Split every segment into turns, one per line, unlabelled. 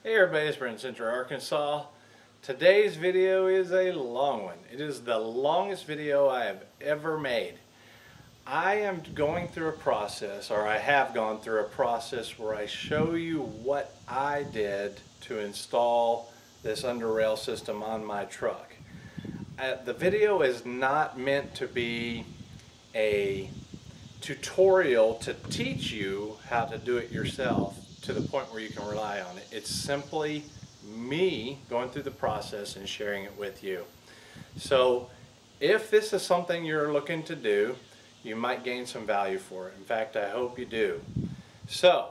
Hey everybody, it's Brent, Central Arkansas. Today's video is a long one. It is the longest video I have ever made. I am going through a process, or I have gone through a process where I show you what I did to install this underrail system on my truck. The video is not meant to be a tutorial to teach you how to do it yourself to the point where you can rely on it. It's simply me going through the process and sharing it with you. So if this is something you're looking to do, you might gain some value for it. In fact, I hope you do. So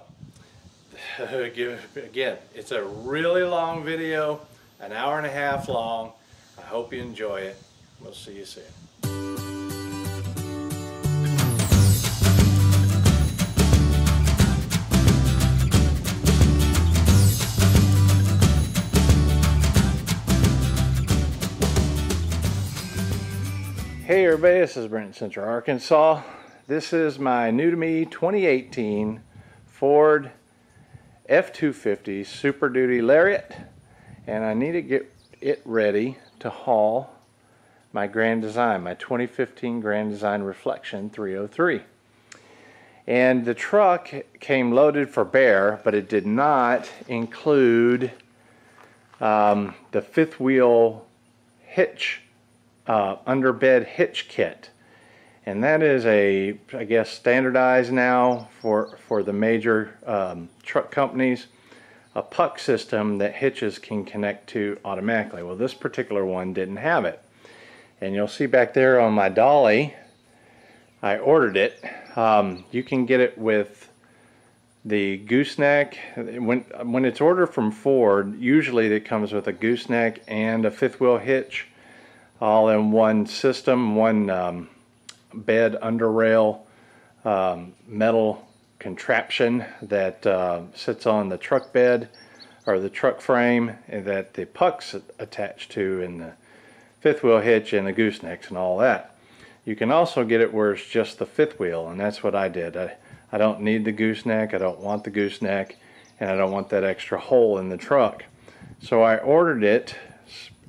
again, it's a really long video, an hour and a half long. I hope you enjoy it. We'll see you soon. Hey everybody, this is Brent, Central Arkansas. This is my new to me 2018 Ford F250 Super Duty Lariat, and I need to get it ready to haul my Grand Design, my 2015 Grand Design Reflection 303. And the truck came loaded for bear, but it did not include the fifth wheel hitch, underbed hitch kit, and that is I guess standardized now for the major truck companies, a puck system that hitches can connect to automatically. Well, this particular one didn't have it, and you'll see back there on my dolly I ordered it. You can get it with the gooseneck. When it's ordered from Ford, usually it comes with a gooseneck and a fifth wheel hitch all in one system, one bed under rail metal contraption that sits on the truck bed or the truck frame, and that the puck's attached to, and the fifth wheel hitch and the goosenecks and all that. You can also get it where it's just the fifth wheel, and that's what I did. I don't need the gooseneck, I don't want the gooseneck, and I don't want that extra hole in the truck. So I ordered it.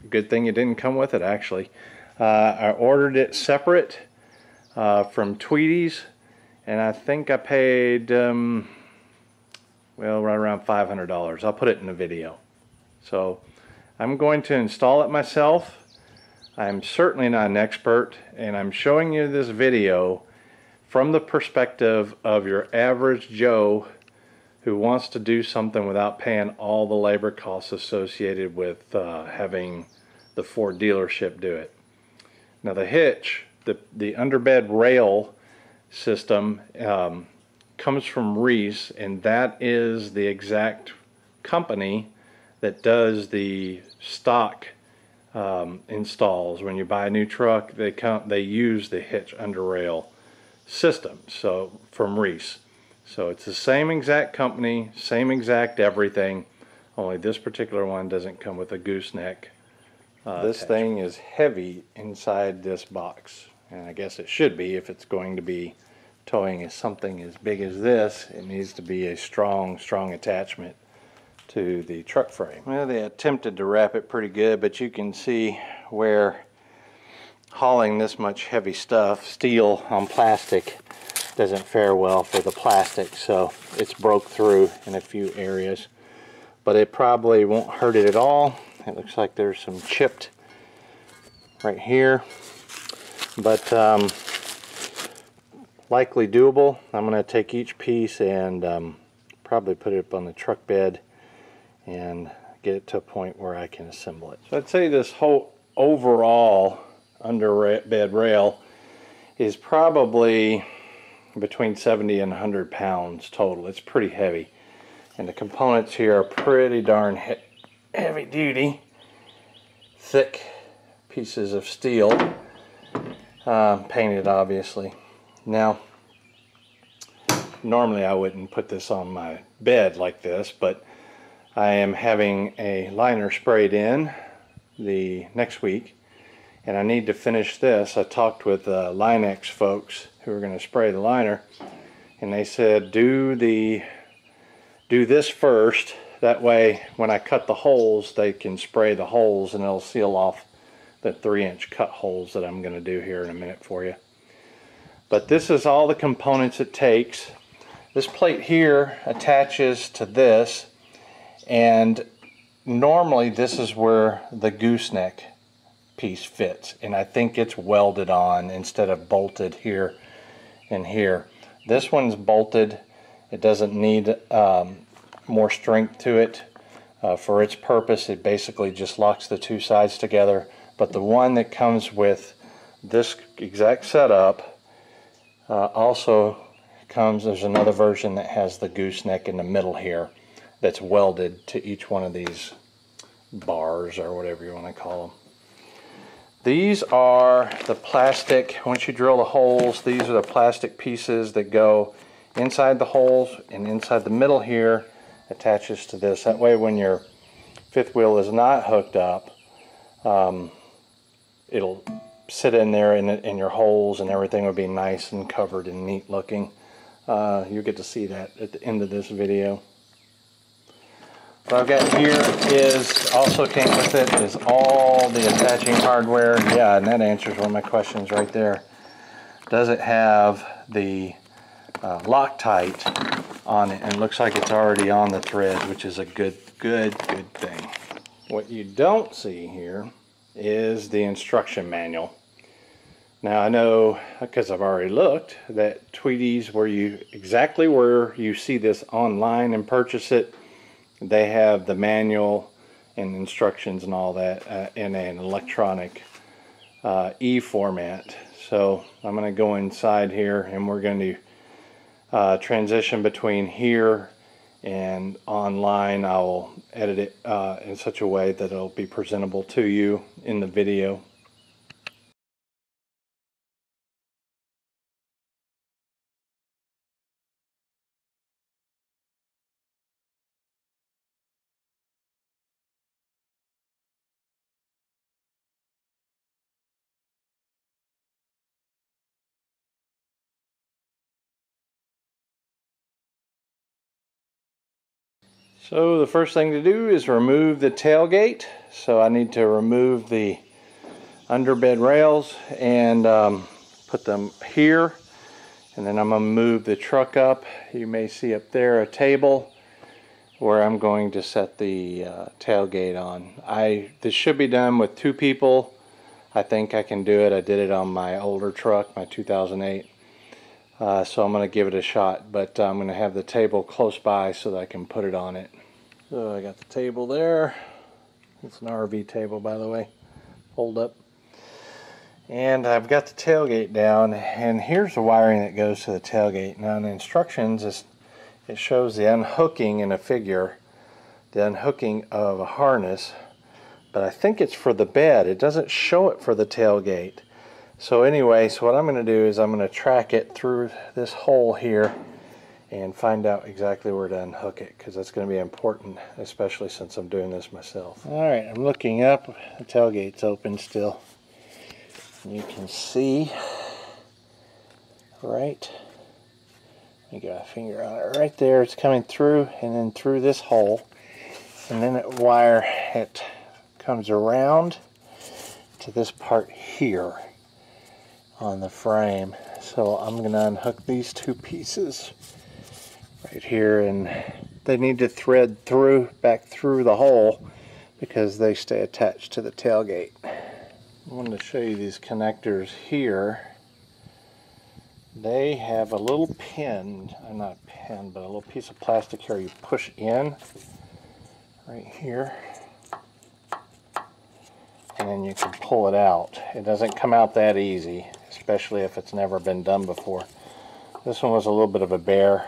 Good thing it didn't come with it, actually. I ordered it separate from Tweety's, and I think I paid well, right around $500. I'll put it in the video. So I'm going to install it myself. I'm certainly not an expert, and I'm showing you this video from the perspective of your average Joe who wants to do something without paying all the labor costs associated with having the Ford dealership do it. Now the hitch, the underbed rail system comes from Reese, and that is the exact company that does the stock installs. When you buy a new truck, they use the hitch under rail system, so from Reese. So it's the same exact company, same exact everything, only this particular one doesn't come with a gooseneck. This thing is heavy inside this box, and I guess it should be if it's going to be towing something as big as this. It needs to be a strong attachment to the truck frame. Well, they attempted to wrap it pretty good, but you can see where hauling this much heavy stuff, steel on plastic, doesn't fare well for the plastic, so it's broke through in a few areas, but it probably won't hurt it at all. It looks like there's some chipped right here, but likely doable. I'm going to take each piece and probably put it up on the truck bed and get it to a point where I can assemble it. So I'd say this whole overall underbed rail is probably between 70 and 100 pounds total. It's pretty heavy, and the components here are pretty darn heavy duty, thick pieces of steel, painted obviously. Now normally I wouldn't put this on my bed like this, but I am having a liner sprayed in the next week, and I need to finish this. I talked with Linex folks who are going to spray the liner, and they said do this first, That way when I cut the holes, they can spray the holes and it'll seal off the 3-inch cut holes that I'm going to do here in a minute for you. But this is all the components it takes. This plate here attaches to this, and normally this is where the gooseneck piece fits, and I think it's welded on instead of bolted here and here. This one's bolted. It doesn't need more strength to it. For its purpose, it basically just locks the two sides together. But the one that comes with this exact setup also comes, there's another version that has the gooseneck in the middle here that's welded to each one of these bars or whatever you want to call them. These are the plastic, once you drill the holes, these are the plastic pieces that go inside the holes, and inside the middle here attaches to this. That way when your fifth wheel is not hooked up, it'll sit in there and your holes and everything will be nice and covered and neat looking. You'll get to see that at the end of this video. What I've got here is, also came with it, is all the attaching hardware. Yeah, and that answers one of my questions right there. Does it have the Loctite on it? And it looks like it's already on the thread, which is a good thing. What you don't see here is the instruction manual. Now I know, because I've already looked, that Tweety's, exactly where you see this online and purchase it, they have the manual and instructions and all that in an electronic e-format. So I'm going to go inside here and we're going to transition between here and online. I will edit it in such a way that it'll be presentable to you in the video. So the first thing to do is remove the tailgate. So I need to remove the underbed rails and put them here. And then I'm going to move the truck up. You may see up there a table where I'm going to set the tailgate on. This should be done with 2 people. I think I can do it. I did it on my older truck, my 2008. So I'm going to give it a shot, but I'm going to have the table close by so that I can put it on it. So I got the table there. It's an RV table, by the way, fold up. And I've got the tailgate down, and here's the wiring that goes to the tailgate. Now in the instructions, it shows the unhooking in a figure, the unhooking of a harness, but I think it's for the bed. It doesn't show it for the tailgate. So anyway, so what I'm going to do is I'm going to track it through this hole here and find out exactly where to unhook it, because that's going to be important, especially since I'm doing this myself. Alright, I'm looking up. The tailgate's open still. You can see right, let me get my finger on it, right there. It's coming through and then through this hole, and then it wire, it comes around to this part here on the frame. So I'm going to unhook these 2 pieces right here, and they need to thread back through the hole because they stay attached to the tailgate. I wanted to show you these connectors here. They have a little pin, not a pin, but a little piece of plastic here you push in right here, and then you can pull it out. It doesn't come out that easy, especially if it's never been done before. This one was a little bit of a bear.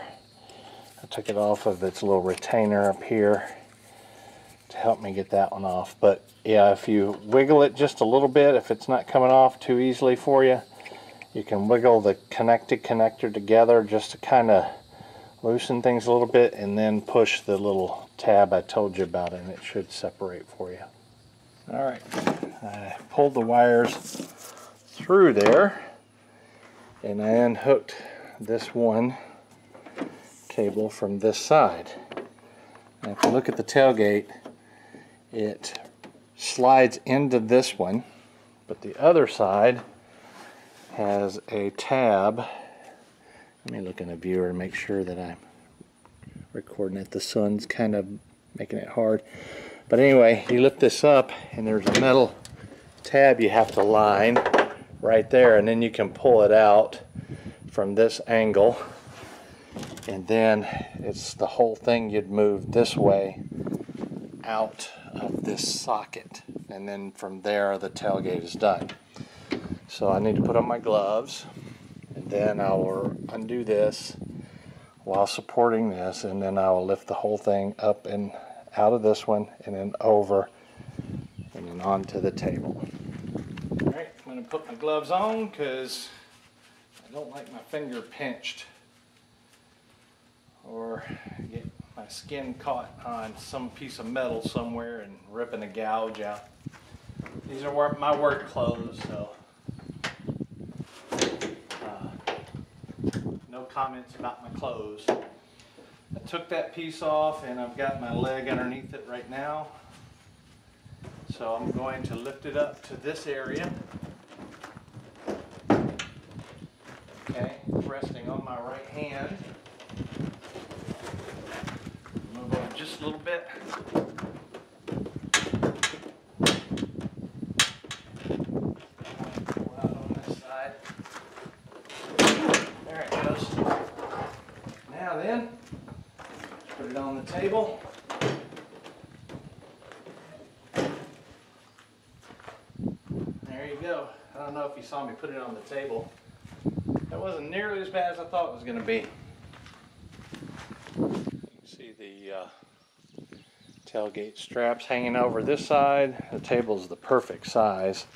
I took it off of its little retainer up here to help me get that one off. But yeah, if you wiggle it just a little bit, if it's not coming off too easily for you, you can wiggle the connected connector together just to kind of loosen things a little bit, and then push the little tab I told you about, and it should separate for you. Alright, I pulled the wires through there, and I unhooked this one cable from this side. And if you look at the tailgate, it slides into this one, but the other side has a tab. Let me look in the viewer and make sure that I'm recording it. The sun's kind of making it hard. But anyway, you lift this up and there's a metal tab you have to line right there, and then you can pull it out from this angle, and then it's the whole thing you'd move this way out of this socket, and then from there the tailgate is done. So I need to put on my gloves, and then I will undo this while supporting this, and then I will lift the whole thing up and out of this one and then over and then onto the table. Alright, I'm going to put my gloves on because I don't like my finger pinched or get my skin caught on some piece of metal somewhere and ripping a gouge out. These are my work clothes, so no comments about my clothes. I took that piece off and I've got my leg underneath it right now. So I'm going to lift it up to this area. Okay, resting on my right hand. Move over just a little bit. Pull out on this side. There it goes. Now then, put it on the table. There you go. I don't know if you saw me put it on the table. That wasn't nearly as bad as I thought it was going to be. You can see the tailgate straps hanging over this side. The table's the perfect size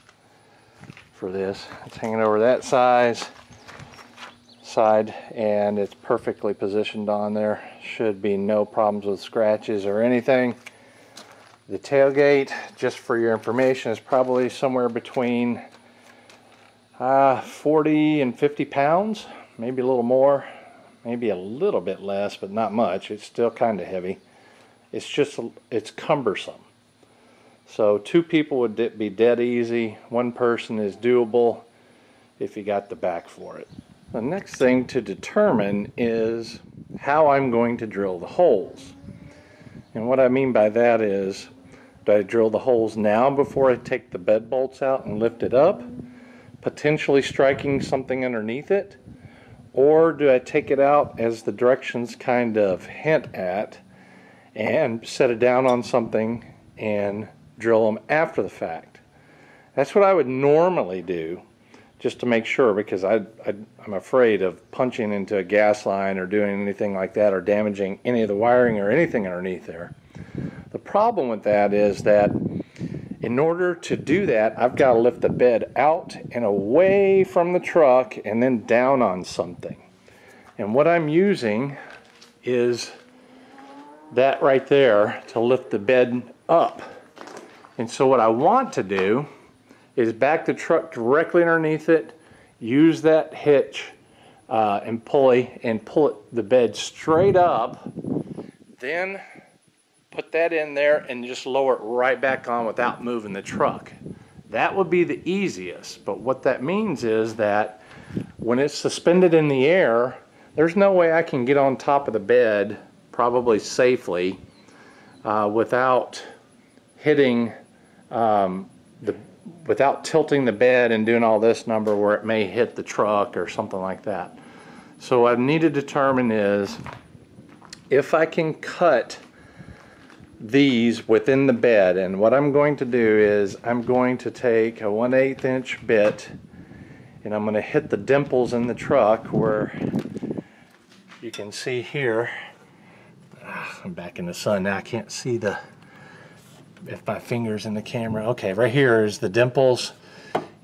for this. It's hanging over that side, and it's perfectly positioned on there. Should be no problems with scratches or anything. The tailgate, just for your information, is probably somewhere between 40 and 50 pounds, maybe a little more, maybe a little bit less, but not much. It's still kind of heavy. It's cumbersome. So 2 people would be dead easy. 1 person is doable if you got the back for it. The next thing to determine is how I'm going to drill the holes. And what I mean by that is, do I drill the holes now before I take the bed bolts out and lift it up, potentially striking something underneath it? Or do I take it out as the directions kind of hint at and set it down on something and drill them after the fact? That's what I would normally do, just to make sure, because I'm afraid of punching into a gas line or doing anything like that or damaging any of the wiring or anything underneath there. The problem with that is that in order to do that, I've got to lift the bed out and away from the truck and then down on something. And what I'm using is that right there to lift the bed up. And so what I want to do is back the truck directly underneath it, use that hitch and pulley and pull the bed straight up, then put that in there and just lower it right back on without moving the truck. That would be the easiest, but what that means is that when it's suspended in the air, there's no way I can get on top of the bed, probably safely, without hitting without tilting the bed and doing all this number where it may hit the truck or something like that. So what I need to determine is if I can cut these within the bed, and what I'm going to do is I'm going to take a 1/8 inch bit and I'm going to hit the dimples in the truck where you can see here. I'm back in the sun now, I can't see if my finger's in the camera. Okay, right here is the dimples,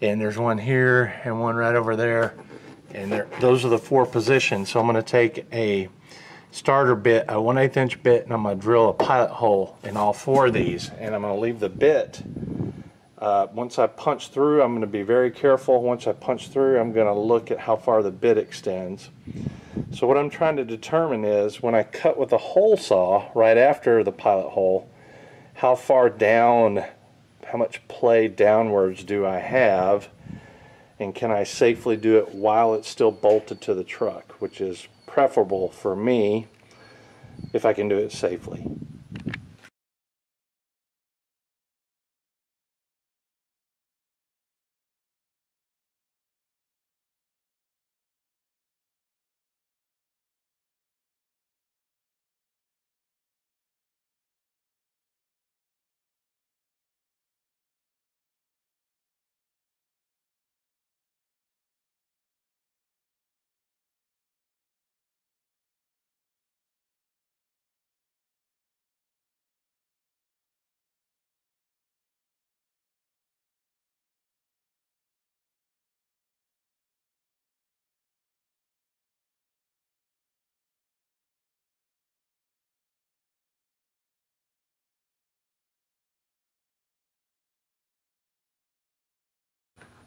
and there's one here and one right over there, and those are the 4 positions. So I'm going to take a starter bit, a 1/8 inch bit, and I'm going to drill a pilot hole in all 4 of these, and I'm going to leave the bit. Once I punch through, I'm going to be very careful. Once I punch through, I'm going to look at how far the bit extends. So what I'm trying to determine is, when I cut with a hole saw right after the pilot hole, how far down, how much play downwards do I have, and can I safely do it while it's still bolted to the truck, which is preferable for me if I can do it safely.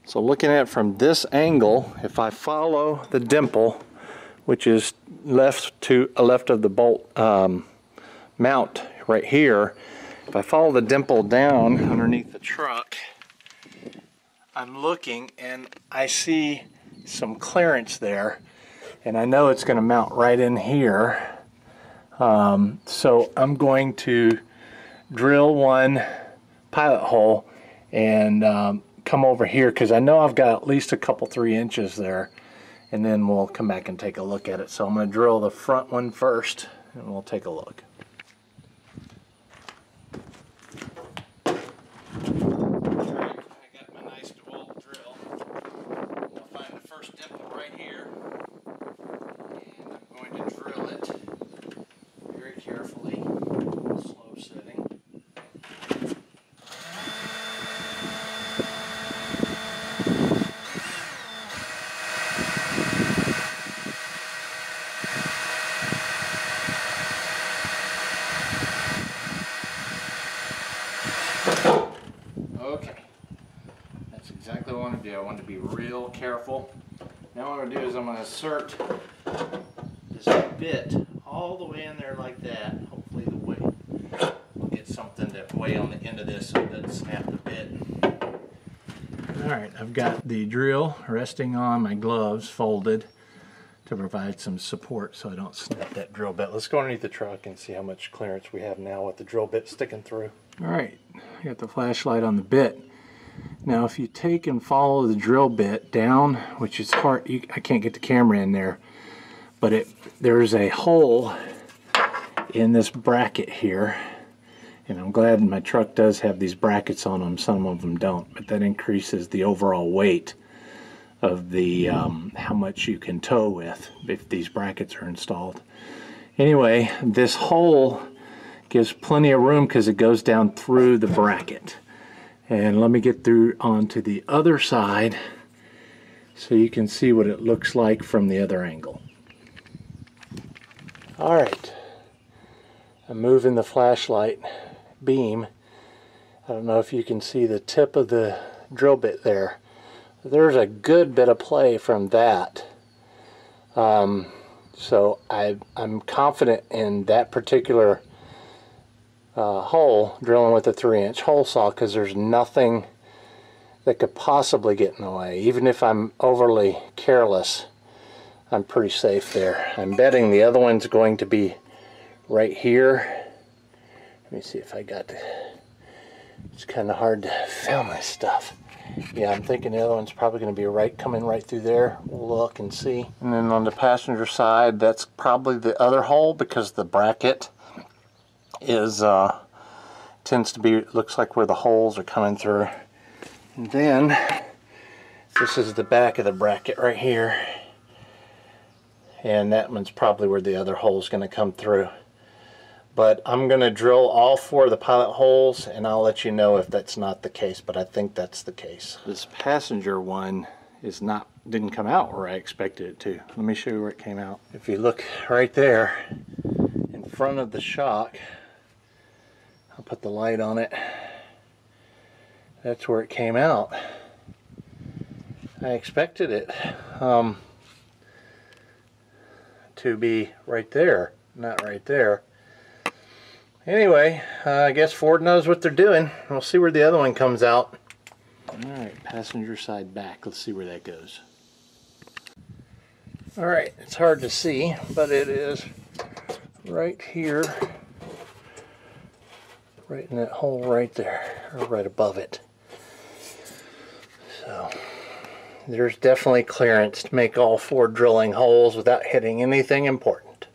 So looking at it from this angle, if I follow the dimple, which is left of the bolt mount right here, if I follow the dimple down underneath the truck, I'm looking and I see some clearance there, and I know it's going to mount right in here. So I'm going to drill one pilot hole and come over here, because I know I've got at least a couple 3 inches there, and then we'll come back and take a look at it. So I'm going to drill the front one first and we'll take a look. I got my nice DeWalt drill. I'll find the first dimple right here, and I'm going to drill it very carefully, slow setting. Okay, that's exactly what I want to do. I want to be real careful. Now what I'm going to do is I'm going to insert this bit all the way in there like that. Hopefully the way we'll get something that way on the end of this so it doesn't snap the bit. Alright, I've got the drill resting on my gloves folded to provide some support so I don't snap that drill bit. Let's go underneath the truck and see how much clearance we have now with the drill bit sticking through. Alright, I got the flashlight on the bit. Now if you take and follow the drill bit down, which is hard, I can't get the camera in there, but there's a hole in this bracket here, and I'm glad my truck does have these brackets on them. Some of them don't, but that increases the overall weight of the how much you can tow with if these brackets are installed. Anyway, this hole gives plenty of room because it goes down through the bracket. And let me get through onto the other side so you can see what it looks like from the other angle. Alright, I'm moving the flashlight beam. I don't know if you can see the tip of the drill bit there. There's a good bit of play from that. So I'm confident in that particular hole, drilling with a 3-inch hole saw, because there's nothing that could possibly get in the way. Even if I'm overly careless, I'm pretty safe there. I'm betting the other one's going to be right here. Let me see if I got the... It's kind of hard to film this stuff. Yeah, I'm thinking the other one's probably going to be coming right through there. We'll look and see. And then on the passenger side, that's probably the other hole, because the bracket is tends to be, looks like where the holes are coming through. And then this is the back of the bracket right here, and that one's probably where the other hole is going to come through. But I'm going to drill all 4 of the pilot holes, and I'll let you know if that's not the case, but I think that's the case. This passenger one didn't come out where I expected it to. Let me show you where it came out. If you look right there in front of the shock, I'll put the light on it. That's where it came out. I expected it to to be right there, not right there. Anyway, I guess Ford knows what they're doing. We'll see where the other one comes out. Alright, passenger side back. Let's see where that goes. Alright, it's hard to see, but it is right here. Right in that hole right there, or right above it. So, there's definitely clearance to make all 4 drilling holes without hitting anything important.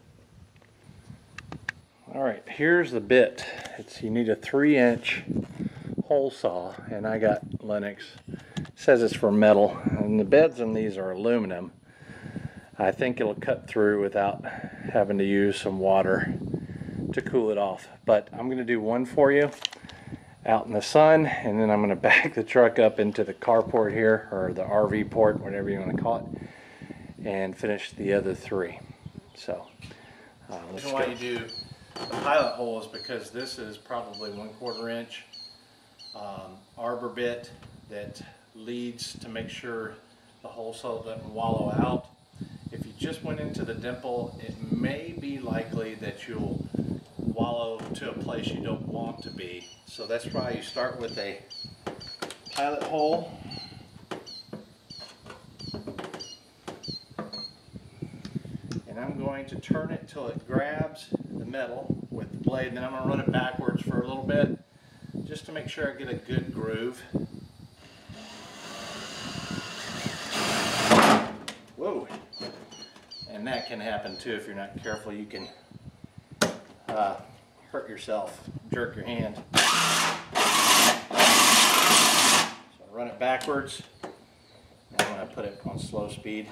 Alright, here's the bit. You need a 3-inch hole saw, and I got Lennox. It says it's for metal, and the beds on these are aluminum. I think it'll cut through without having to use some water to cool it off. But I'm going to do one for you out in the sun, and then I'm going to back the truck up into the carport here, or the RV port, whatever you want to call it, and finish the other 3. So let's go. Why you do the pilot hole is because this is probably 1/4 inch arbor bit that leads to make sure the hole saw doesn't wallow out. If you just went into the dimple, it may be likely that you'll wallow to a place you don't want to be. So that's why you start with a pilot hole. And I'm going to turn it till it grabs the metal with the blade, and then I'm going to run it backwards for a little bit just to make sure I get a good groove. Whoa! And that can happen too if you're not careful. You can hurt yourself, jerk your hand. So I run it backwards. And I'm going to put it on slow speed.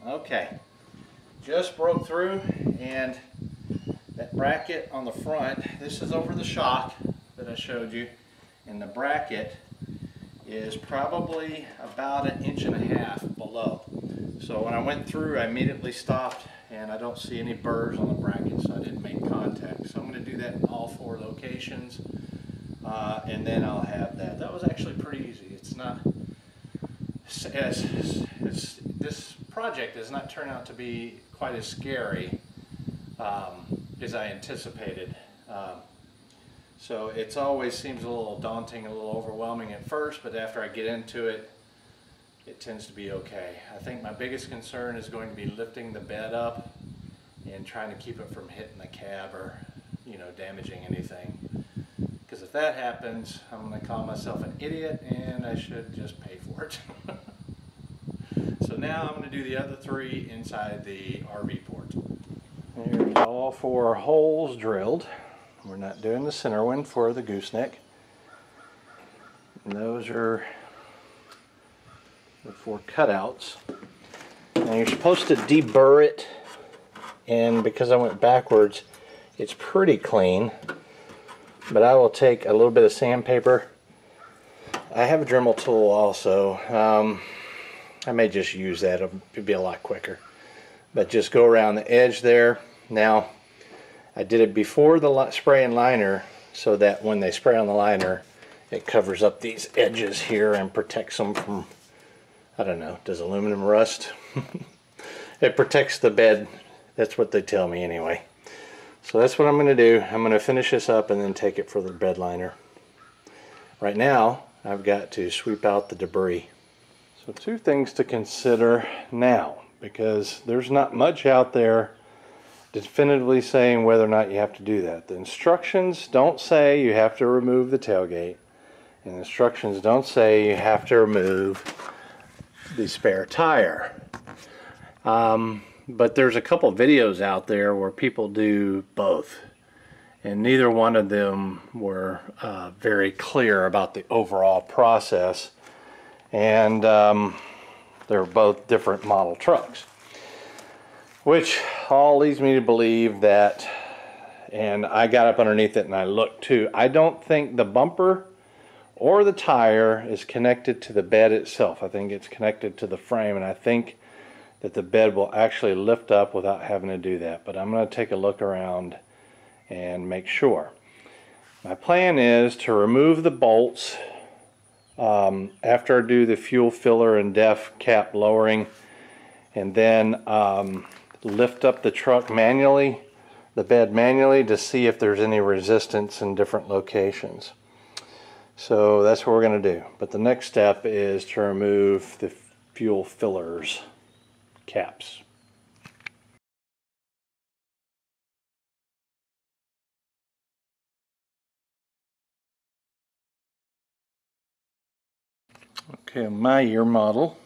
Okay, just broke through, and that bracket on the front, this is over the shock that I showed you, and the bracket is probably about 1.5 inches below. So when I went through, I immediately stopped, and I don't see any burrs on the bracket, so I didn't make contact. So I'm going to do that in all 4 locations, and then I'll have that. That was actually pretty easy. It's not, this project does not turn out to be quite as scary as I anticipated. So it always seems a little daunting, a little overwhelming at first, but after I get into it, it tends to be okay. I think my biggest concern is going to be lifting the bed up and trying to keep it from hitting the cab or, you know, damaging anything. Because if that happens, I'm going to call myself an idiot, and I should just pay for it. So now I'm going to do the other 3 inside the RV port. Here's all 4 holes drilled. We're not doing the center one for the gooseneck. And those are the 4 cutouts. Now you're supposed to deburr it, and because I went backwards, it's pretty clean. But I will take a little bit of sandpaper. I have a Dremel tool also. I may just use that, it'll be a lot quicker. But just go around the edge there. Now, I did it before the spray and liner, so that when they spray on the liner, it covers up these edges here and protects them from, I don't know, does aluminum rust? It protects the bed. That's what they tell me anyway. So that's what I'm going to do. I'm going to finish this up and then take it for the bed liner. Right now, I've got to sweep out the debris. So 2 things to consider now, because there's not much out there definitively saying whether or not you have to do that. The instructions don't say you have to remove the tailgate, and the instructions don't say you have to remove the spare tire. But there's a couple videos out there where people do both, and neither one of them were very clear about the overall process, and they're both different model trucks, which all leads me to believe that, and I got up underneath it and I looked too, I don't think the bumper or the tire is connected to the bed itself. I think it's connected to the frame, and I think that the bed will actually lift up without having to do that. But I'm going to take a look around and make sure. My plan is to remove the bolts after I do the fuel filler and def cap lowering, and then lift up the truck manually, the bed manually, to see if there's any resistance in different locations. So that's what we're going to do. But the next step is to remove the fuel fillers caps. Okay, my year model,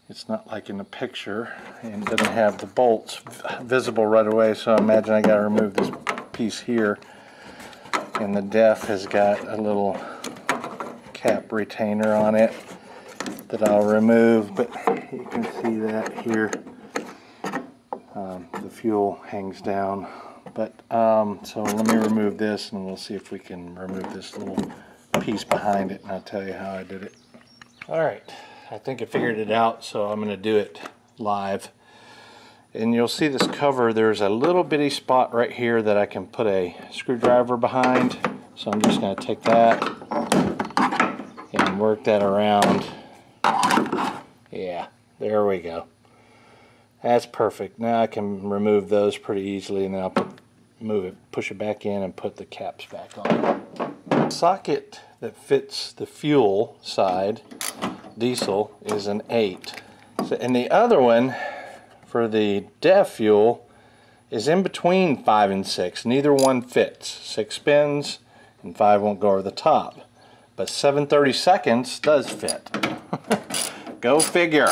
it's not like in the picture, and doesn't have the bolts visible right away, so I imagine I got to remove this piece here. And the def has got a little cap retainer on it that I'll remove, but you can see that here. The fuel hangs down. But so let me remove this, and we'll see if we can remove this little piece behind it, and I'll tell you how I did it. Alright, I think I figured it out, so I'm going to do it live. And you'll see this cover, there's a little bitty spot right here that I can put a screwdriver behind. So I'm just going to take that and work that around. Yeah, there we go. That's perfect. Now I can remove those pretty easily, and then I'll move it, push it back in, and put the caps back on. The socket that fits the fuel side, diesel, is an 8. So, and the other one for the def fuel is in between 5 and 6. Neither one fits. 6 spins and 5 won't go over the top. But 7/32 does fit. Go figure.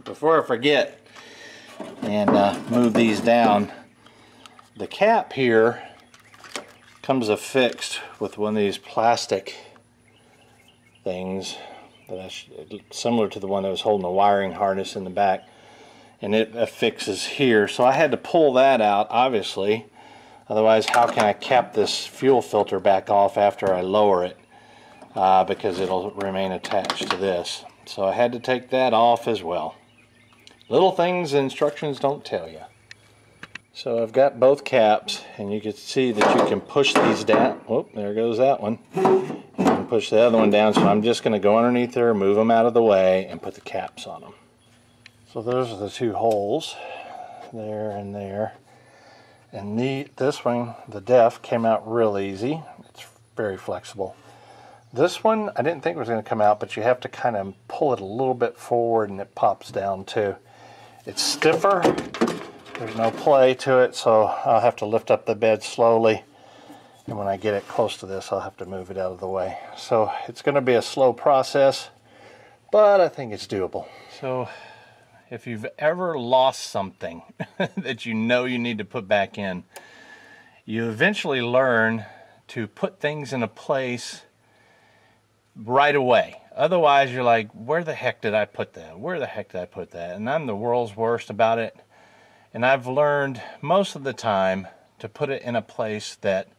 Before I forget and move these down, the cap here comes affixed with one of these plastic things that similar to the one that was holding the wiring harness in the back, and it affixes here. So I had to pull that out, obviously, otherwise how can I cap this fuel filter back off after I lower it, because it'll remain attached to this. So I had to take that off as well. Little things the instructions don't tell you. So I've got both caps, and you can see that you can push these down. Oh, there goes that one. You can push the other one down, so I'm just going to go underneath there, move them out of the way, and put the caps on them. So those are the 2 holes, there and there. And this one, the def, came out real easy. It's very flexible. This one, I didn't think it was going to come out, but you have to kind of pull it a little bit forward, and it pops down too. It's stiffer. There's no play to it, so I'll have to lift up the bed slowly, and when I get it close to this, I'll have to move it out of the way. So it's going to be a slow process, but I think it's doable. So if you've ever lost something that you know you need to put back in, you eventually learn to put things in a place right away. Otherwise, you're like, where the heck did I put that? Where the heck did I put that? And I'm the world's worst about it. And I've learned most of the time to put it in a place that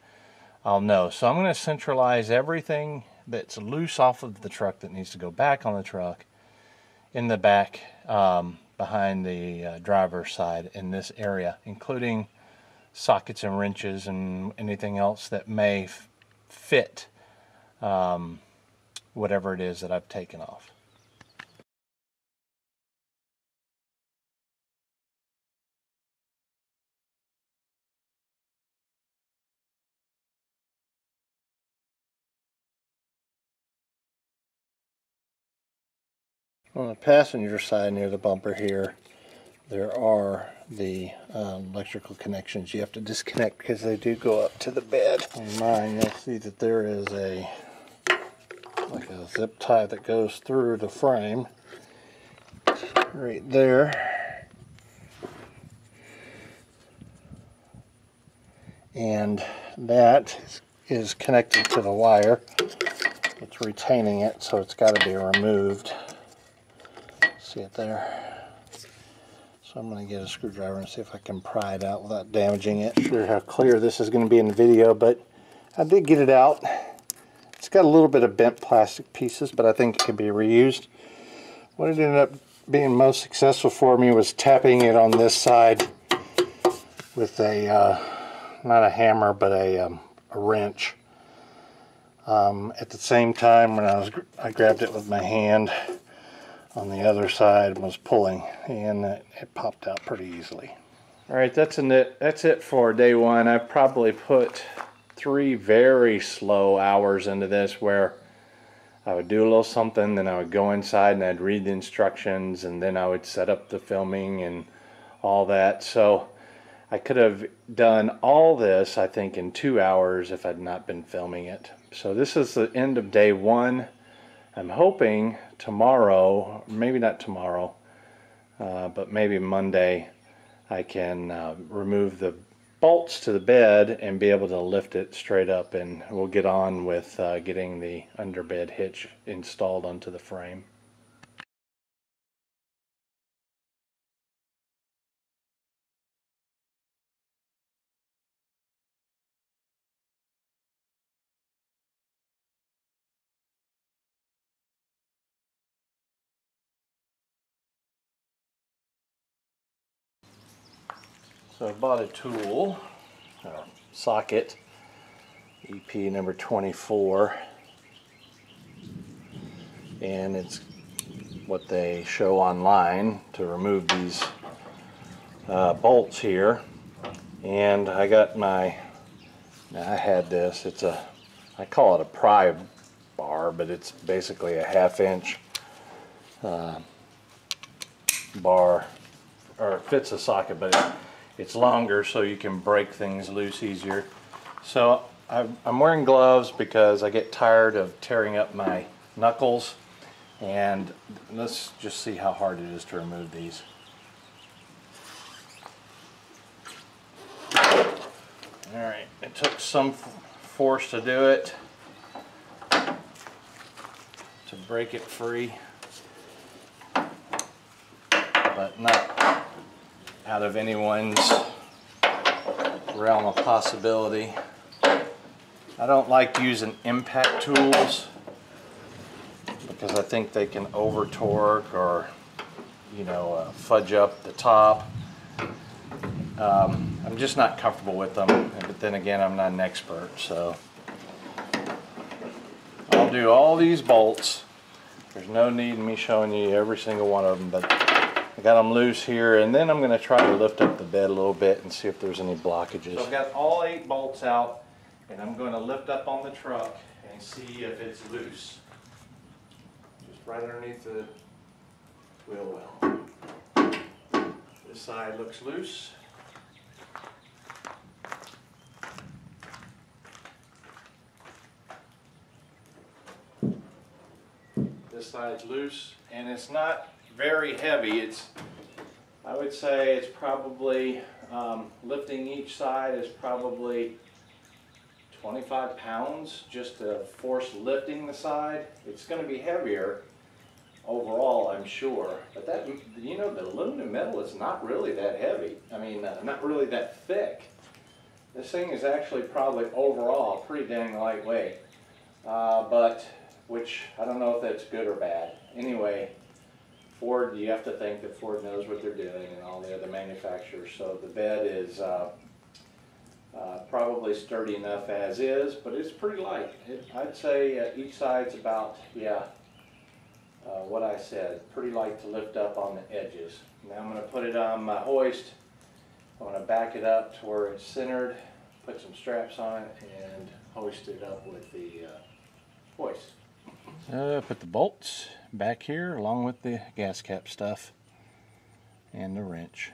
I'll know. So I'm going to centralize everything that's loose off of the truck that needs to go back on the truck in the back behind the driver's side in this area, including sockets and wrenches and anything else that may fit whatever it is that I've taken off. On the passenger side near the bumper here, there are the electrical connections you have to disconnect because they do go up to the bed. On mine, you'll see that there is like a zip tie that goes through the frame right there. And that is connected to the wire. It's retaining it, so it's got to be removed. See it there? So I'm going to get a screwdriver and see if I can pry it out without damaging it. Not sure how clear this is going to be in the video, but I did get it out. It's got a little bit of bent plastic pieces, but I think it can be reused. What it ended up being most successful for me was tapping it on this side with a, not a hammer, but a wrench. At the same time, when I grabbed it with my hand on the other side and was pulling, and it popped out pretty easily. All right, that's it for day one. I've probably put 3 very slow hours into this, where I would do a little something, then I would go inside and I'd read the instructions, and then I would set up the filming and all that. So I could have done all this, I think, in 2 hours if I'd not been filming it. So this is the end of day one. I'm hoping tomorrow, maybe not tomorrow, but maybe Monday, I can remove the bolts to the bed and be able to lift it straight up, and we'll get on with getting the underbed hitch installed onto the frame. So I bought a tool, or socket, EP number 24, and it's what they show online to remove these bolts here. And I got I had this, I call it a pry bar, but it's basically a 1/2 inch bar, or it fits a socket, but it's longer so you can break things loose easier. So I'm wearing gloves because I get tired of tearing up my knuckles, and let's just see how hard it is to remove these. Alright, it took some force to do it, to break it free, but not out of anyone's realm of possibility. I don't like using impact tools because I think they can over torque or, you know, fudge up the top. I'm just not comfortable with them, but then again, I'm not an expert, so I'll do all these bolts. There's no need in me showing you every single one of them, but I got them loose here, and then I'm going to try to lift up the bed a little bit and see if there's any blockages. So I've got all 8 bolts out, and I'm going to lift up on the truck and see if it's loose. Just right underneath the wheel well. This side looks loose. This side's loose, and it's not very heavy. I would say it's probably, lifting each side is probably 25 pounds just to force lifting the side. It's going to be heavier overall, I'm sure, but that, you know, the aluminum metal is not really that heavy. I mean, not really that thick. This thing is actually probably overall pretty dang lightweight, but which I don't know if that's good or bad. Anyway, Ford, you have to think that Ford knows what they're doing, and all the other manufacturers. So the bed is probably sturdy enough as is, but it's pretty light. I'd say each side's about, what I said, pretty light to lift up on the edges. Now I'm going to put it on my hoist. I'm going to back it up to where it's centered, put some straps on it, and hoist it up with the hoist. Put the bolts back here along with the gas cap stuff and the wrench.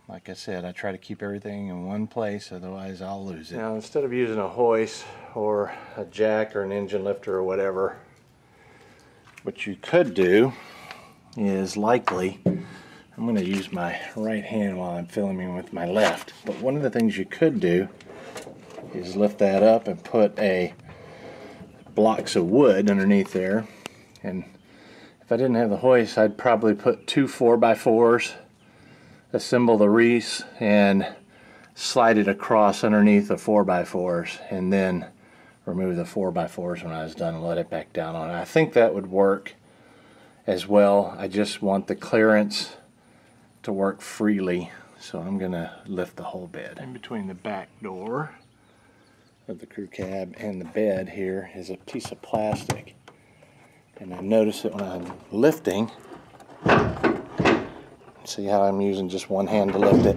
Like I said, I try to keep everything in one place, otherwise I'll lose it. Now, instead of using a hoist or a jack or an engine lifter or whatever, what you could do is likely, I'm going to use my right hand while I'm filming with my left, but one of the things you could do is lift that up and put blocks of wood underneath there. And if I didn't have the hoist, I'd probably put 2 4x4s, assemble the Reese, and slide it across underneath the 4x4s, and then remove the 4x4s when I was done and let it back down on it. I think that would work as well. I just want the clearance to work freely, so I'm going to lift the whole bed. In between the back door of the crew cab and the bed here is a piece of plastic, and I notice that when I'm lifting, see how I'm using just one hand to lift it,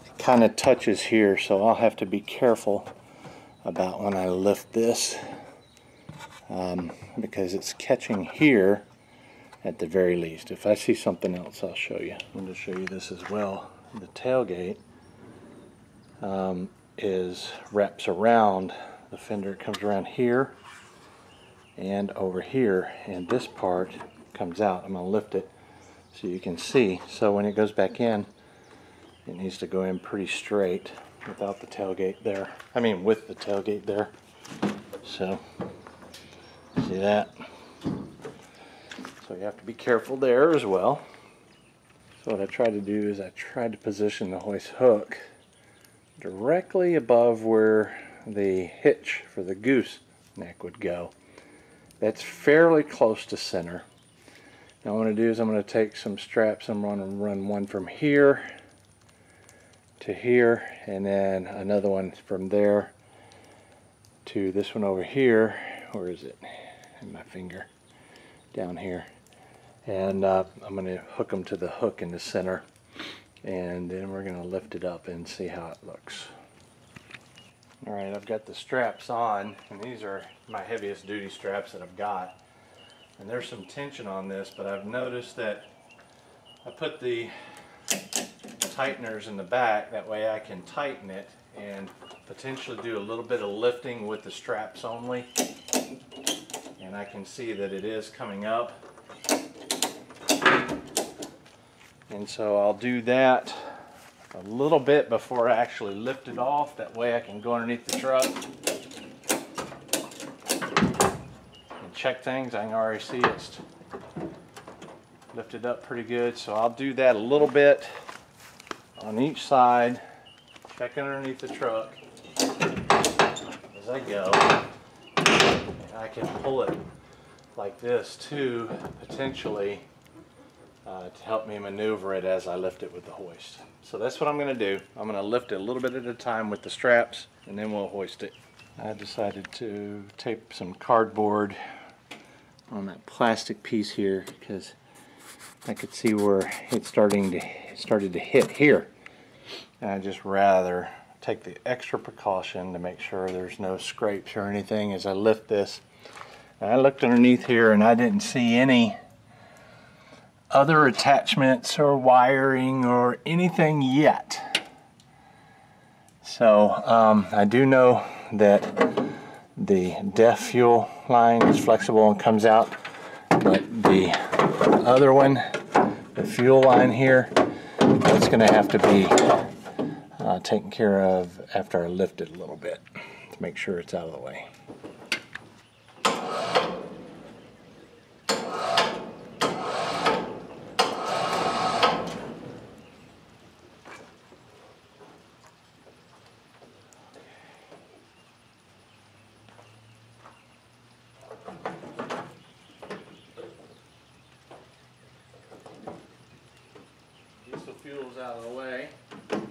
it kind of touches here, so I'll have to be careful about when I lift this because it's catching here at the very least. If I see something else, I'll show you. I'm going to show you this as well. The tailgate wraps around the fender. It comes around here and over here, and this part comes out. I'm going to lift it so you can see. So when it goes back in, it needs to go in pretty straight without the tailgate there. I mean with the tailgate there. So, see that? So you have to be careful there as well. So what I tried to do is I tried to position the hoist hook directly above where the hitch for the gooseneck would go. That's fairly close to center. Now what I'm going to do is I'm going to take some straps. I'm going to run one from here to here, and then another one from there to this one over here. Where is it? In my finger. Down here. And I'm going to hook them to the hook in the center, and then we're going to lift it up and see how it looks. Alright, I've got the straps on, and these are my heaviest duty straps that I've got. And there's some tension on this, but I've noticed that I put the tighteners in the back, that way I can tighten it and potentially do a little bit of lifting with the straps only. And I can see that it is coming up. And so I'll do that a little bit before I actually lift it off. That way I can go underneath the truck and check things. I can already see it's lifted up pretty good. So I'll do that a little bit on each side, checking underneath the truck as I go. And I can pull it like this too, potentially, to help me maneuver it as I lift it with the hoist. So that's what I'm going to do. I'm going to lift it a little bit at a time with the straps, and then we'll hoist it. I decided to tape some cardboard on that plastic piece here because I could see where it started to hit here. And I just rather take the extra precaution to make sure there's no scrapes or anything as I lift this. And I looked underneath here and I didn't see any other attachments or wiring or anything yet. So I do know that the DEF fuel line is flexible and comes out, but the other one, the fuel line here, that's going to have to be taken care of after I lift it a little bit to make sure it's out of the way. Fuel's out of the way, and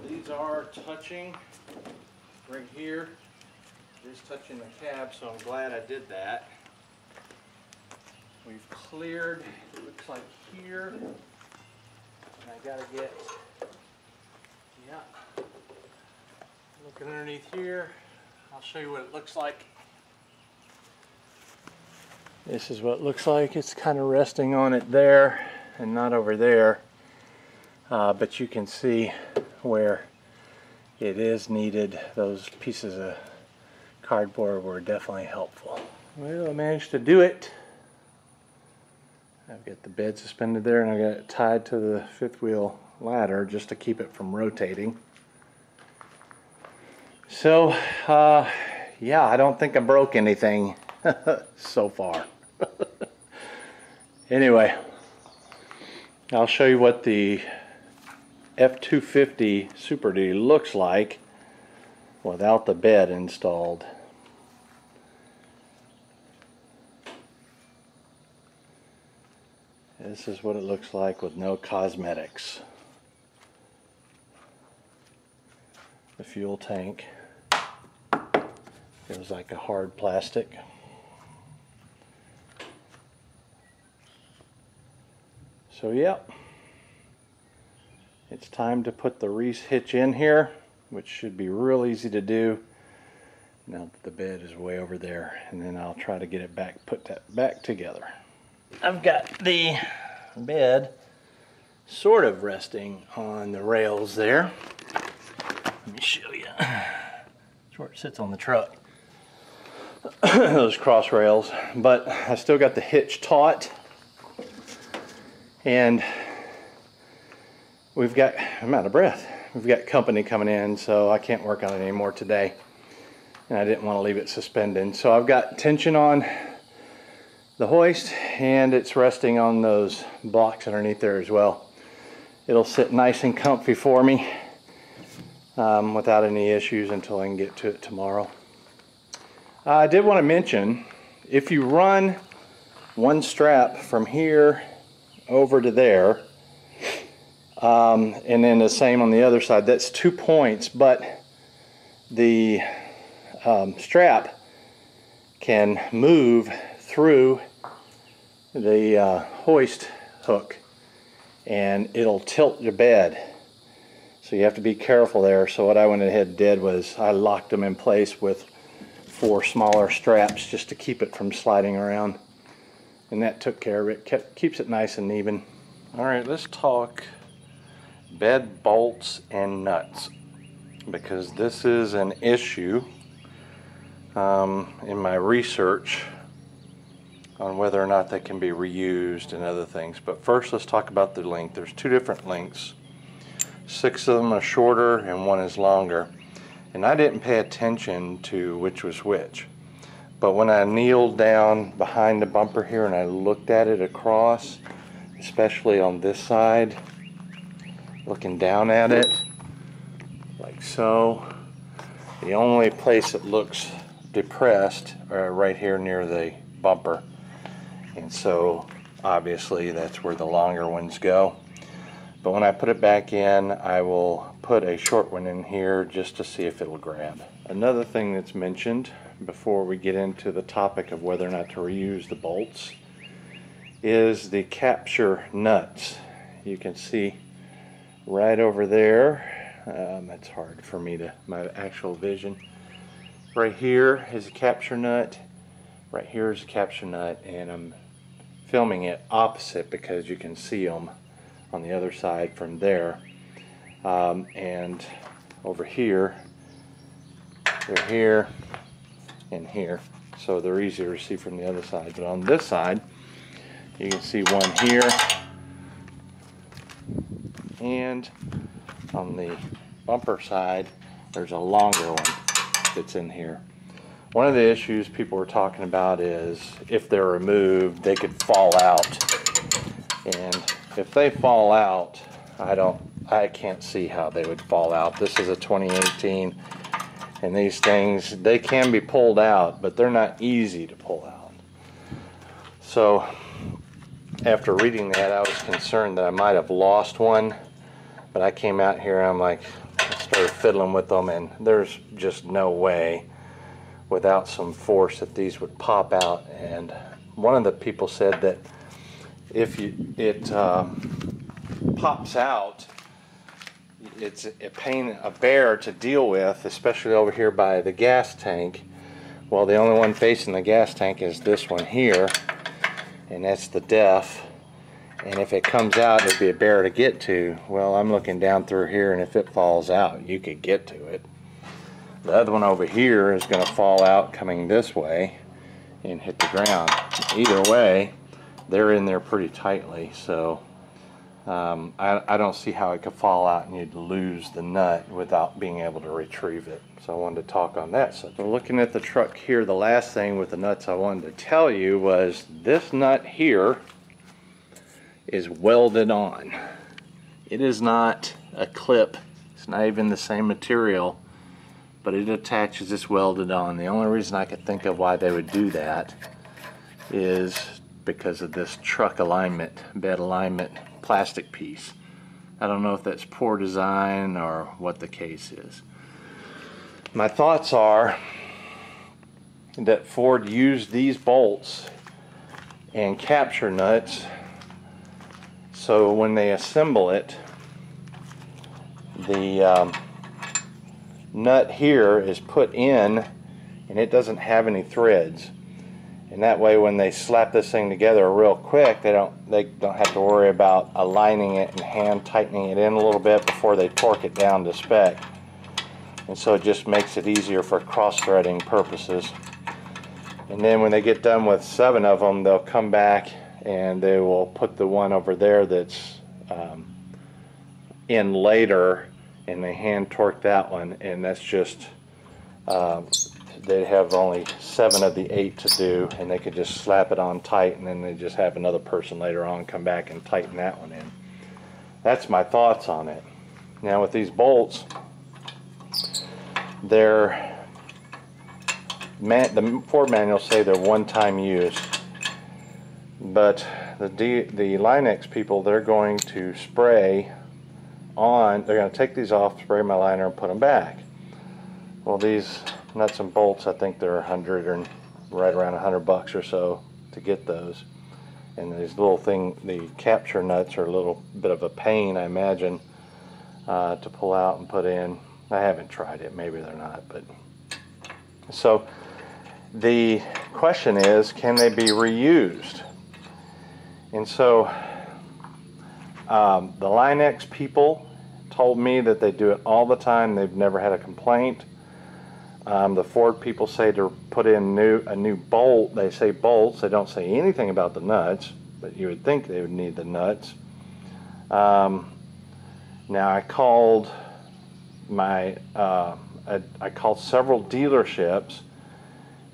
these are touching right here. It is touching the cab, so I'm glad I did that. We've cleared, it looks like here, and I gotta get, yeah, looking underneath here. I'll show you what it looks like This is what it looks like. It's kind of resting on it there and not over there. But you can see where it is needed. Those pieces of cardboard were definitely helpful. Well, I managed to do it. I've got the bed suspended there and I got it tied to the fifth wheel ladder just to keep it from rotating. So, yeah, I don't think I broke anything so far. Anyway, I'll show you what the F250 Super Duty looks like without the bed installed. This is what it looks like with no cosmetics. The fuel tank feels like a hard plastic. So yep, it's time to put the Reese hitch in here, which should be real easy to do now that the bed is way over there, and then I'll try to get it back, put that back together. I've got the bed sort of resting on the rails there. Let me show you. That's where it sits on the truck. Those cross rails, but I still got the hitch taut. And we've got, I'm out of breath. We've got company coming in, so I can't work on it anymore today. And I didn't want to leave it suspended. So I've got tension on the hoist, and it's resting on those blocks underneath there as well. It'll sit nice and comfy for me without any issues until I can get to it tomorrow. I did want to mention, if you run one strap from here over to there, and then the same on the other side, that's 2 points, but the strap can move through the hoist hook and it'll tilt your bed, so you have to be careful there. So what I went ahead and did was I locked them in place with 4 smaller straps just to keep it from sliding around, and that took care of it. Keeps it nice and even. Alright, let's talk bed bolts and nuts, because this is an issue in my research on whether or not they can be reused and other things. But first, let's talk about the length. There's 2 different lengths. 6 of them are shorter and 1 is longer. And I didn't pay attention to which was which. But when I kneeled down behind the bumper here and I looked at it across, especially on this side, looking down at it, like so, the only place that looks depressed are right here near the bumper. And so obviously that's where the longer ones go. But when I put it back in, I will put a short one in here just to see if it'll grab. Another thing that's mentioned before we get into the topic of whether or not to reuse the bolts is the capture nuts. You can see right over there, it's hard for me to, my actual vision. Right here is a capture nut, right here is a capture nut, and I'm filming it opposite because you can see them on the other side from there. And over here, they're here and here, so they're easier to see from the other side. But on this side, you can see one here, and on the bumper side, there's a longer one that's in here. One of the issues people were talking about is if they're removed, they could fall out. And if they fall out, I can't see how they would fall out. This is a 2018, and these things, they can be pulled out, but they're not easy to pull out. So after reading that, I was concerned that I might have lost one, but I came out here and I'm like, I started fiddling with them, and there's just no way without some force that these would pop out. And one of the people said that if it pops out, it's a bear to deal with, especially over here by the gas tank. Well, the only one facing the gas tank is this one here, and that's the def. And if it comes out, it'd be a bear to get to. Well, I'm looking down through here, and if it falls out, you could get to it. The other one over here is going to fall out coming this way and hit the ground. Either way, they're in there pretty tightly, so I don't see how it could fall out and you'd lose the nut without being able to retrieve it. So I wanted to talk on that. So looking at the truck here, the last thing with the nuts I wanted to tell you was this nut here is welded on. It is not a clip. It's not even the same material, but it attaches. It's welded on. The only reason I could think of why they would do that is because of this truck alignment, bed alignment plastic piece. I don't know if that's poor design or what the case is. My thoughts are that Ford used these bolts and capture nuts so when they assemble it, the nut here is put in and it doesn't have any threads, and that way when they slap this thing together real quick, they don't have to worry about aligning it and hand tightening it in a little bit before they torque it down to spec. And so it just makes it easier for cross-threading purposes. And then when they get done with 7 of them, they'll come back and they will put the one over there that's in later, and they hand torque that one, and that's just they have only 7 of the 8 to do, and they could just slap it on tight, and then they just have another person later on come back and tighten that one in. That's my thoughts on it. Now with these bolts, the Ford manuals say they're one-time use, but the Linex people, they're going to spray on, they're going to take these off, spray my liner, and put them back. Well, these nuts and bolts, I think they're 100 or right around $100 or so to get those. And these little the capture nuts are a little bit of a pain, I imagine, to pull out and put in. I haven't tried it, maybe they're not, but so the question is, can they be reused? And so the Linex people told me that they do it all the time. They've never had a complaint. The Ford people say to put in a new bolt. They say bolts. They don't say anything about the nuts, but you would think they would need the nuts. Now I called I called several dealerships,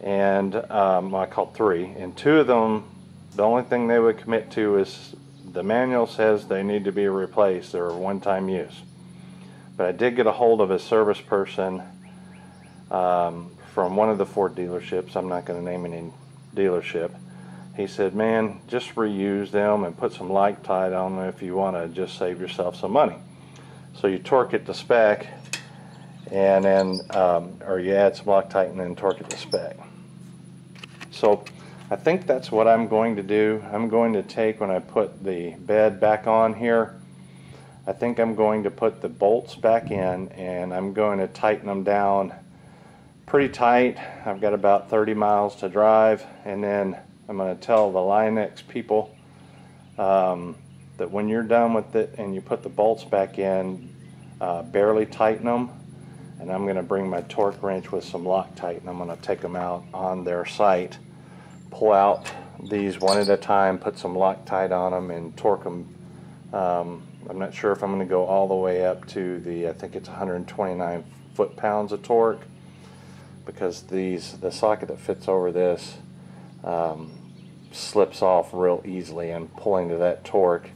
and well, I called 3, and 2 of them, the only thing they would commit to is the manual says they need to be replaced. They're one-time use. But I did get a hold of a service person from one of the Ford dealerships. I'm not going to name any dealership. He said, man, just reuse them and put some Loctite on them if you want to just save yourself some money. So you torque it to spec, and then or you add some Loctite and then torque it to spec. So I think that's what I'm going to do. I'm going to take, when I put the bed back on here, I think I'm going to put the bolts back in, and I'm going to tighten them down pretty tight. I've got about 30 miles to drive, and then I'm going to tell the Linex people that when you're done with it and you put the bolts back in, barely tighten them, and I'm going to bring my torque wrench with some Loctite, and I'm going to take them out on their site, pull out these one at a time, put some Loctite on them, and torque them. I'm not sure if I'm going to go all the way up to I think it's 129 foot-pounds of torque, because the socket that fits over this slips off real easily, and pulling to that torque,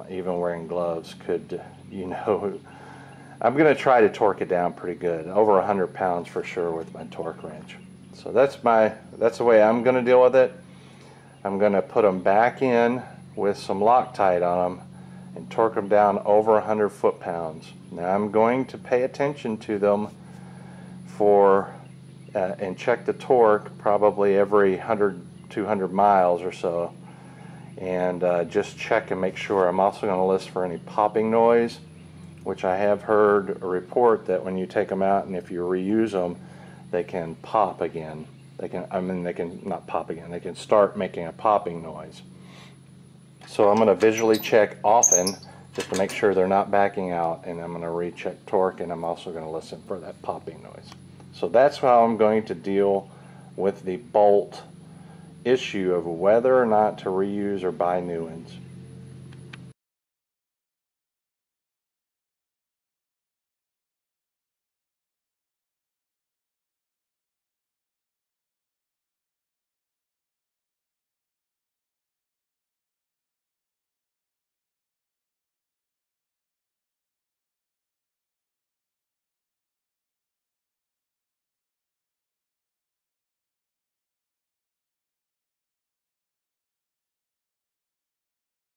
even wearing gloves, could, I'm going to try to torque it down pretty good, over 100 pounds for sure with my torque wrench. So that's the way I'm going to deal with it. I'm going to put them back in with some Loctite on them and torque them down over 100 foot-pounds. Now I'm going to pay attention to them and check the torque probably every 100, 200 miles or so, and just check and make sure. I'm also going to listen for any popping noise, which I have heard a report that when you take them out and if you reuse them, they can pop again. they can not pop again, they can start making a popping noise. So I'm going to visually check often just to make sure they're not backing out, and I'm going to recheck torque, and I'm also going to listen for that popping noise. So that's how I'm going to deal with the bolt issue of whether or not to reuse or buy new ones.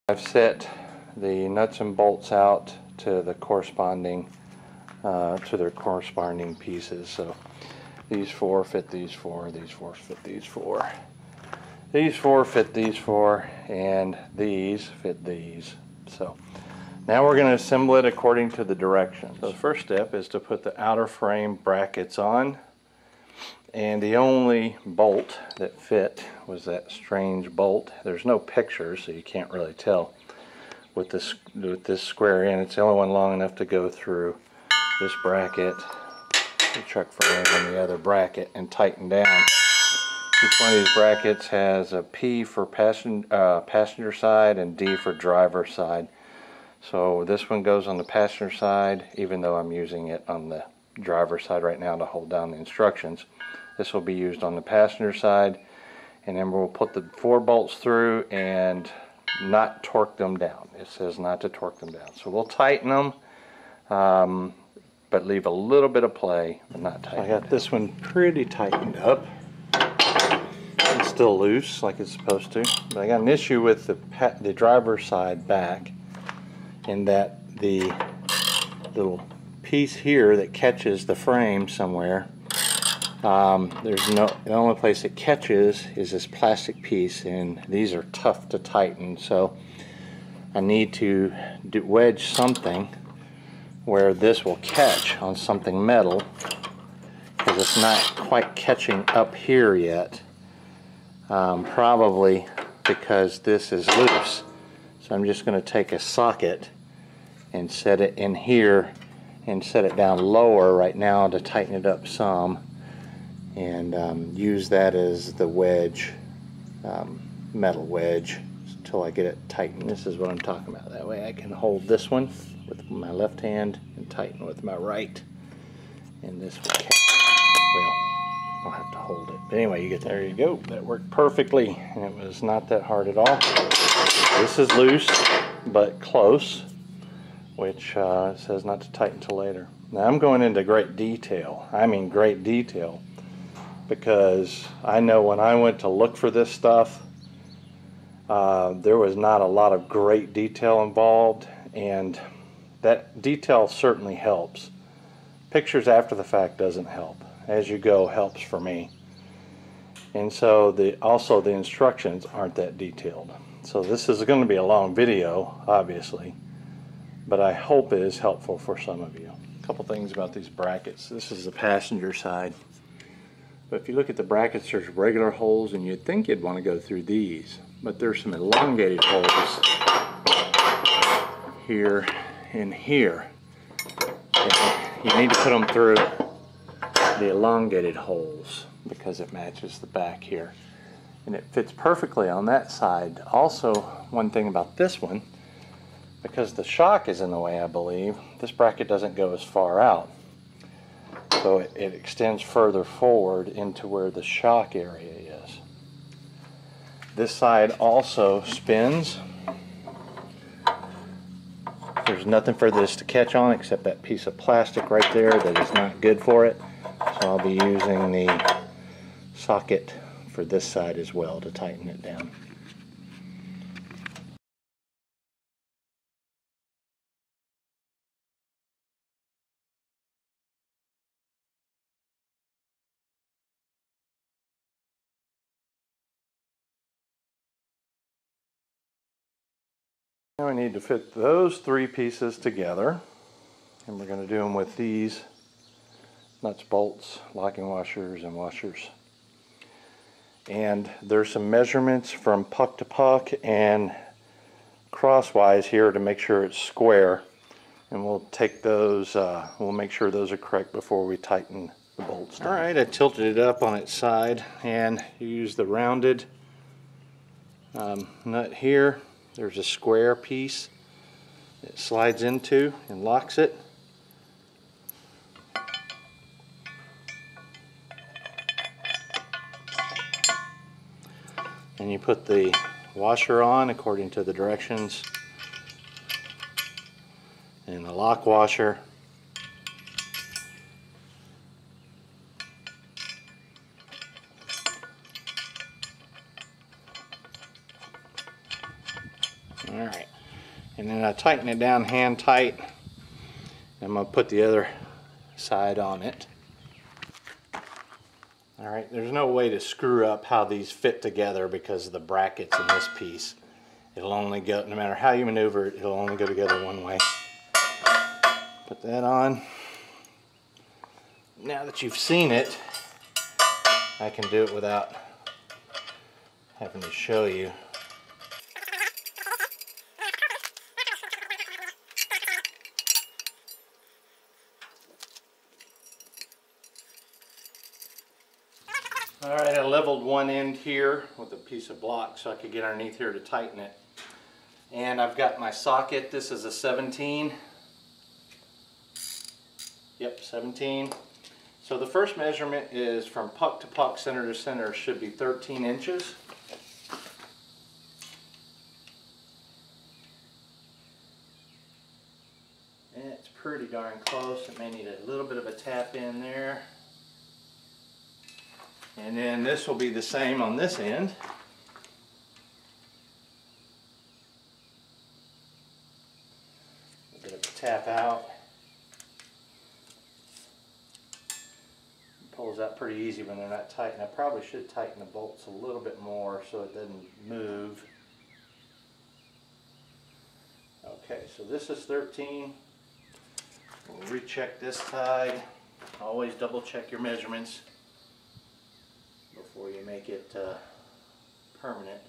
I've set the nuts and bolts out to the corresponding to their corresponding pieces. So these four fit these four, these four fit these four, these four fit these four, and these fit these. So now we're going to assemble it according to the directions. So the first step is to put the outer frame brackets on, and the only bolt that fit was that strange bolt. There's no pictures, so you can't really tell with this square end. It's the only one long enough to go through this bracket, the truck frame, and the other bracket and tighten down. Each one of these brackets has a P for passenger side and D for driver side. So this one goes on the passenger side, even though I'm using it on the driver side right now to hold down the instructions. This will be used on the passenger side, and then we'll put the 4 bolts through and not torque them down. It says not to torque them down. So we'll tighten them, but leave a little bit of play, but not tighten. I got this one pretty tightened up. It's still loose like it's supposed to, but I got an issue with the driver's side back, in that the little piece here that catches the frame somewhere, the only place it catches is this plastic piece, and these are tough to tighten. So I need to wedge something where this will catch on something metal, because it's not quite catching up here yet, probably because this is loose. So I'm just going to take a socket and set it in here and set it down lower right now to tighten it up some, and use that as the wedge, metal wedge, until I get it tightened. This is what I'm talking about. That way I can hold this one with my left hand and tighten with my right, and this will catch. Well, I'll have to hold it. But anyway, there you go. That worked perfectly, and it was not that hard at all. This is loose, but close, which says not to tighten till later. Now I'm going into great detail. I mean great detail, because I know when I went to look for this stuff, there was not a lot of great detail involved, and that detail certainly helps. Pictures after the fact doesn't help. As you go helps for me. And so also the instructions aren't that detailed. So this is going to be a long video, obviously, but I hope it is helpful for some of you. A couple things about these brackets. This is the passenger side. But if you look at the brackets, there's regular holes, and you'd think you'd want to go through these. But there's some elongated holes here and here. And you need to put them through the elongated holes because it matches the back here. And it fits perfectly on that side. Also, one thing about this one, because the shock is in the way, I believe, this bracket doesn't go as far out. So it extends further forward into where the shock area is. This side also spins. There's nothing for this to catch on except that piece of plastic right there that is not good for it. So I'll be using the socket for this side as well to tighten it down. Now I need to fit those 3 pieces together, and we're going to do them with these nuts, bolts, locking washers, and washers. And there's some measurements from puck to puck and crosswise here to make sure it's square. And we'll take those, we'll make sure those are correct before we tighten the bolts down. Alright, I tilted it up on its side, and you use the rounded nut here. There's a square piece it slides into and locks it. And you put the washer on according to the directions, and the lock washer. Alright, and then I tighten it down hand tight. I'm going to put the other side on it. Alright, there's no way to screw up how these fit together because of the brackets in this piece. It'll only go, no matter how you maneuver it, it'll only go together one way. Put that on. Now that you've seen it, I can do it without having to show you. Alright, I leveled one end here with a piece of block so I could get underneath here to tighten it. And I've got my socket. This is a 17. Yep, 17. So the first measurement is from puck to puck, center to center, should be 13 inches. And it's pretty darn close. It may need a little bit of a tap in there. And then this will be the same on this end. A bit of a tap out. It pulls out pretty easy when they're not tight. And I probably should tighten the bolts a little bit more so it doesn't move. Okay, so this is 13. We'll recheck this side. Always double check your measurements before you make it permanent.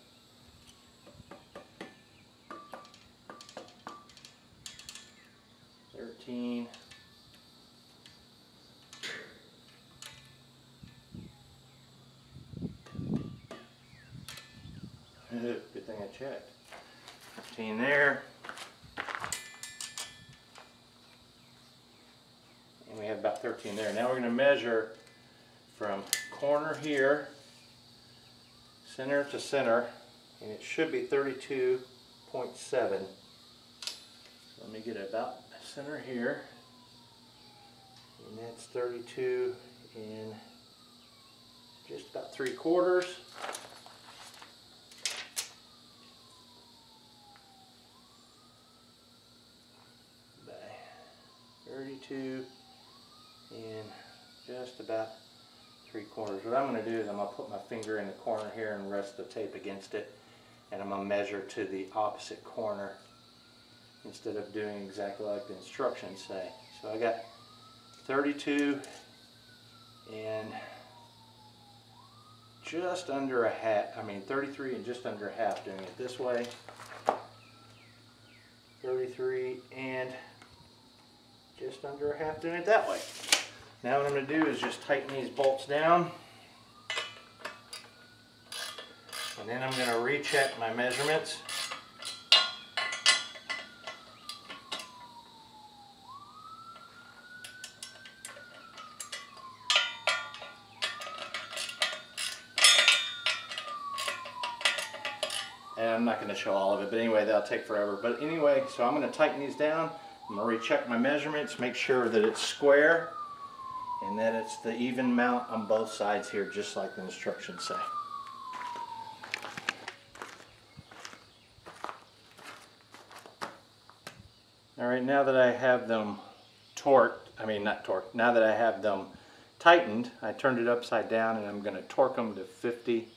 $13. Good thing I checked. 15 there. And we have about 13 there. Now we're going to measure from corner here, center to center, and it should be 32.7. Let me get it about center here, and that's 32 and just about 3/4. By 32 and just about 3/4. What I'm going to do is I'm going to put my finger in the corner here and rest the tape against it, and I'm going to measure to the opposite corner instead of doing exactly like the instructions say. So I got 32 and just under a half, 33 and just under half doing it this way. 33 and just under a half doing it that way. Now what I'm going to do is just tighten these bolts down, and then I'm going to recheck my measurements. And I'm not going to show all of it, but anyway, that'll take forever. But anyway, so I'm going to tighten these down. I'm going to recheck my measurements, make sure that it's square, and that it's the even mount on both sides here, just like the instructions say. Alright, now that I have them now that I have them tightened, I turned it upside down and I'm going to torque them to 50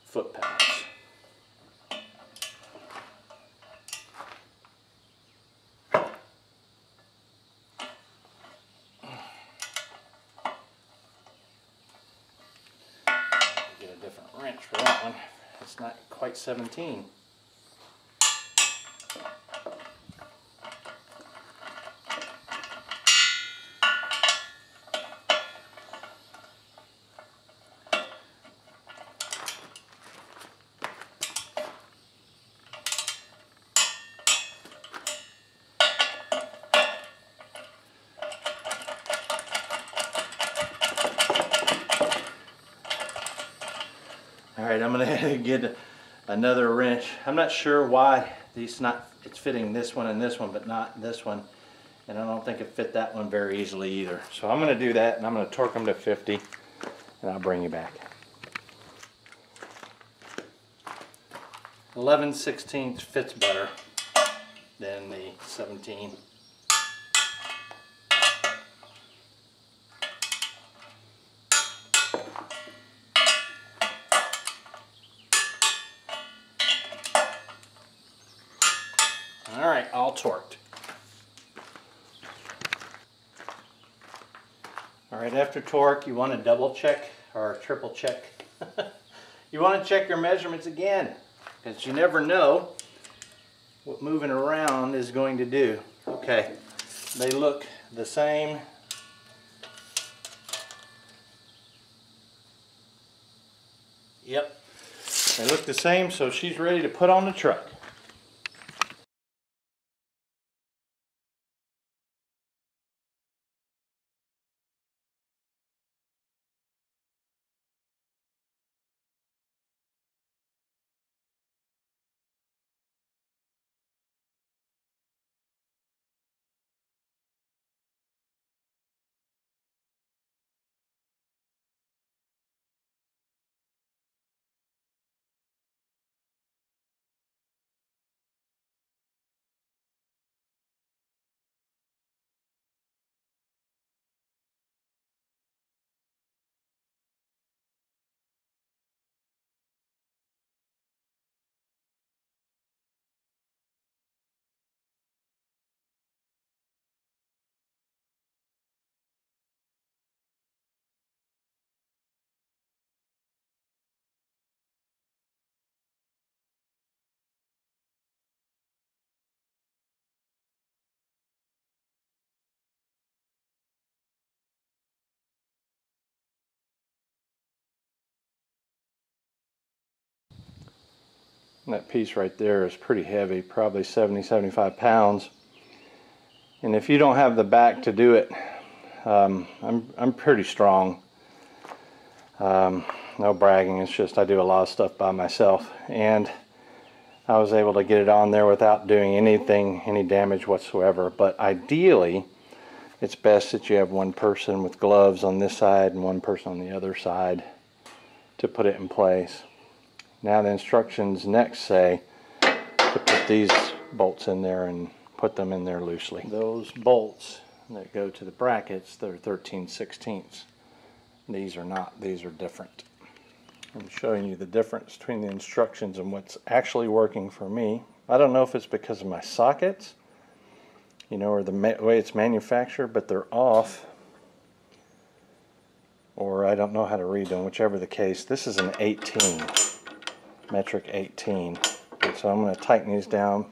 foot-pounds. wrench for that one. It's not quite 17. Alright, I'm going to get another wrench. I'm not sure why it's fitting this one and this one, but not this one. And I don't think it fit that one very easily either. So I'm going to do that, and I'm going to torque them to 50, and I'll bring you back. 11/16 fits better than the 17. Alright, all torqued. Alright, after torque, you want to double check or triple check. You want to check your measurements again, because you never know what moving around is going to do. Okay, they look the same. Yep, they look the same, so she's ready to put on the truck. And that piece right there is pretty heavy, probably 70-75 pounds. And if you don't have the back to do it, I'm pretty strong. No bragging, it's just I do a lot of stuff by myself, and I was able to get it on there without doing any damage whatsoever. But ideally, it's best that you have one person with gloves on this side and one person on the other side to put it in place. Now the instructions next say to put these bolts in there and put them in there loosely. Those bolts that go to the brackets, they're 13/16. These are not, these are different. I'm showing you the difference between the instructions and what's actually working for me. I don't know if it's because of my sockets, you know, or the way it's manufactured, but they're off, or I don't know how to read them, whichever the case. This is an 18. Metric 18, and so I'm going to tighten these down,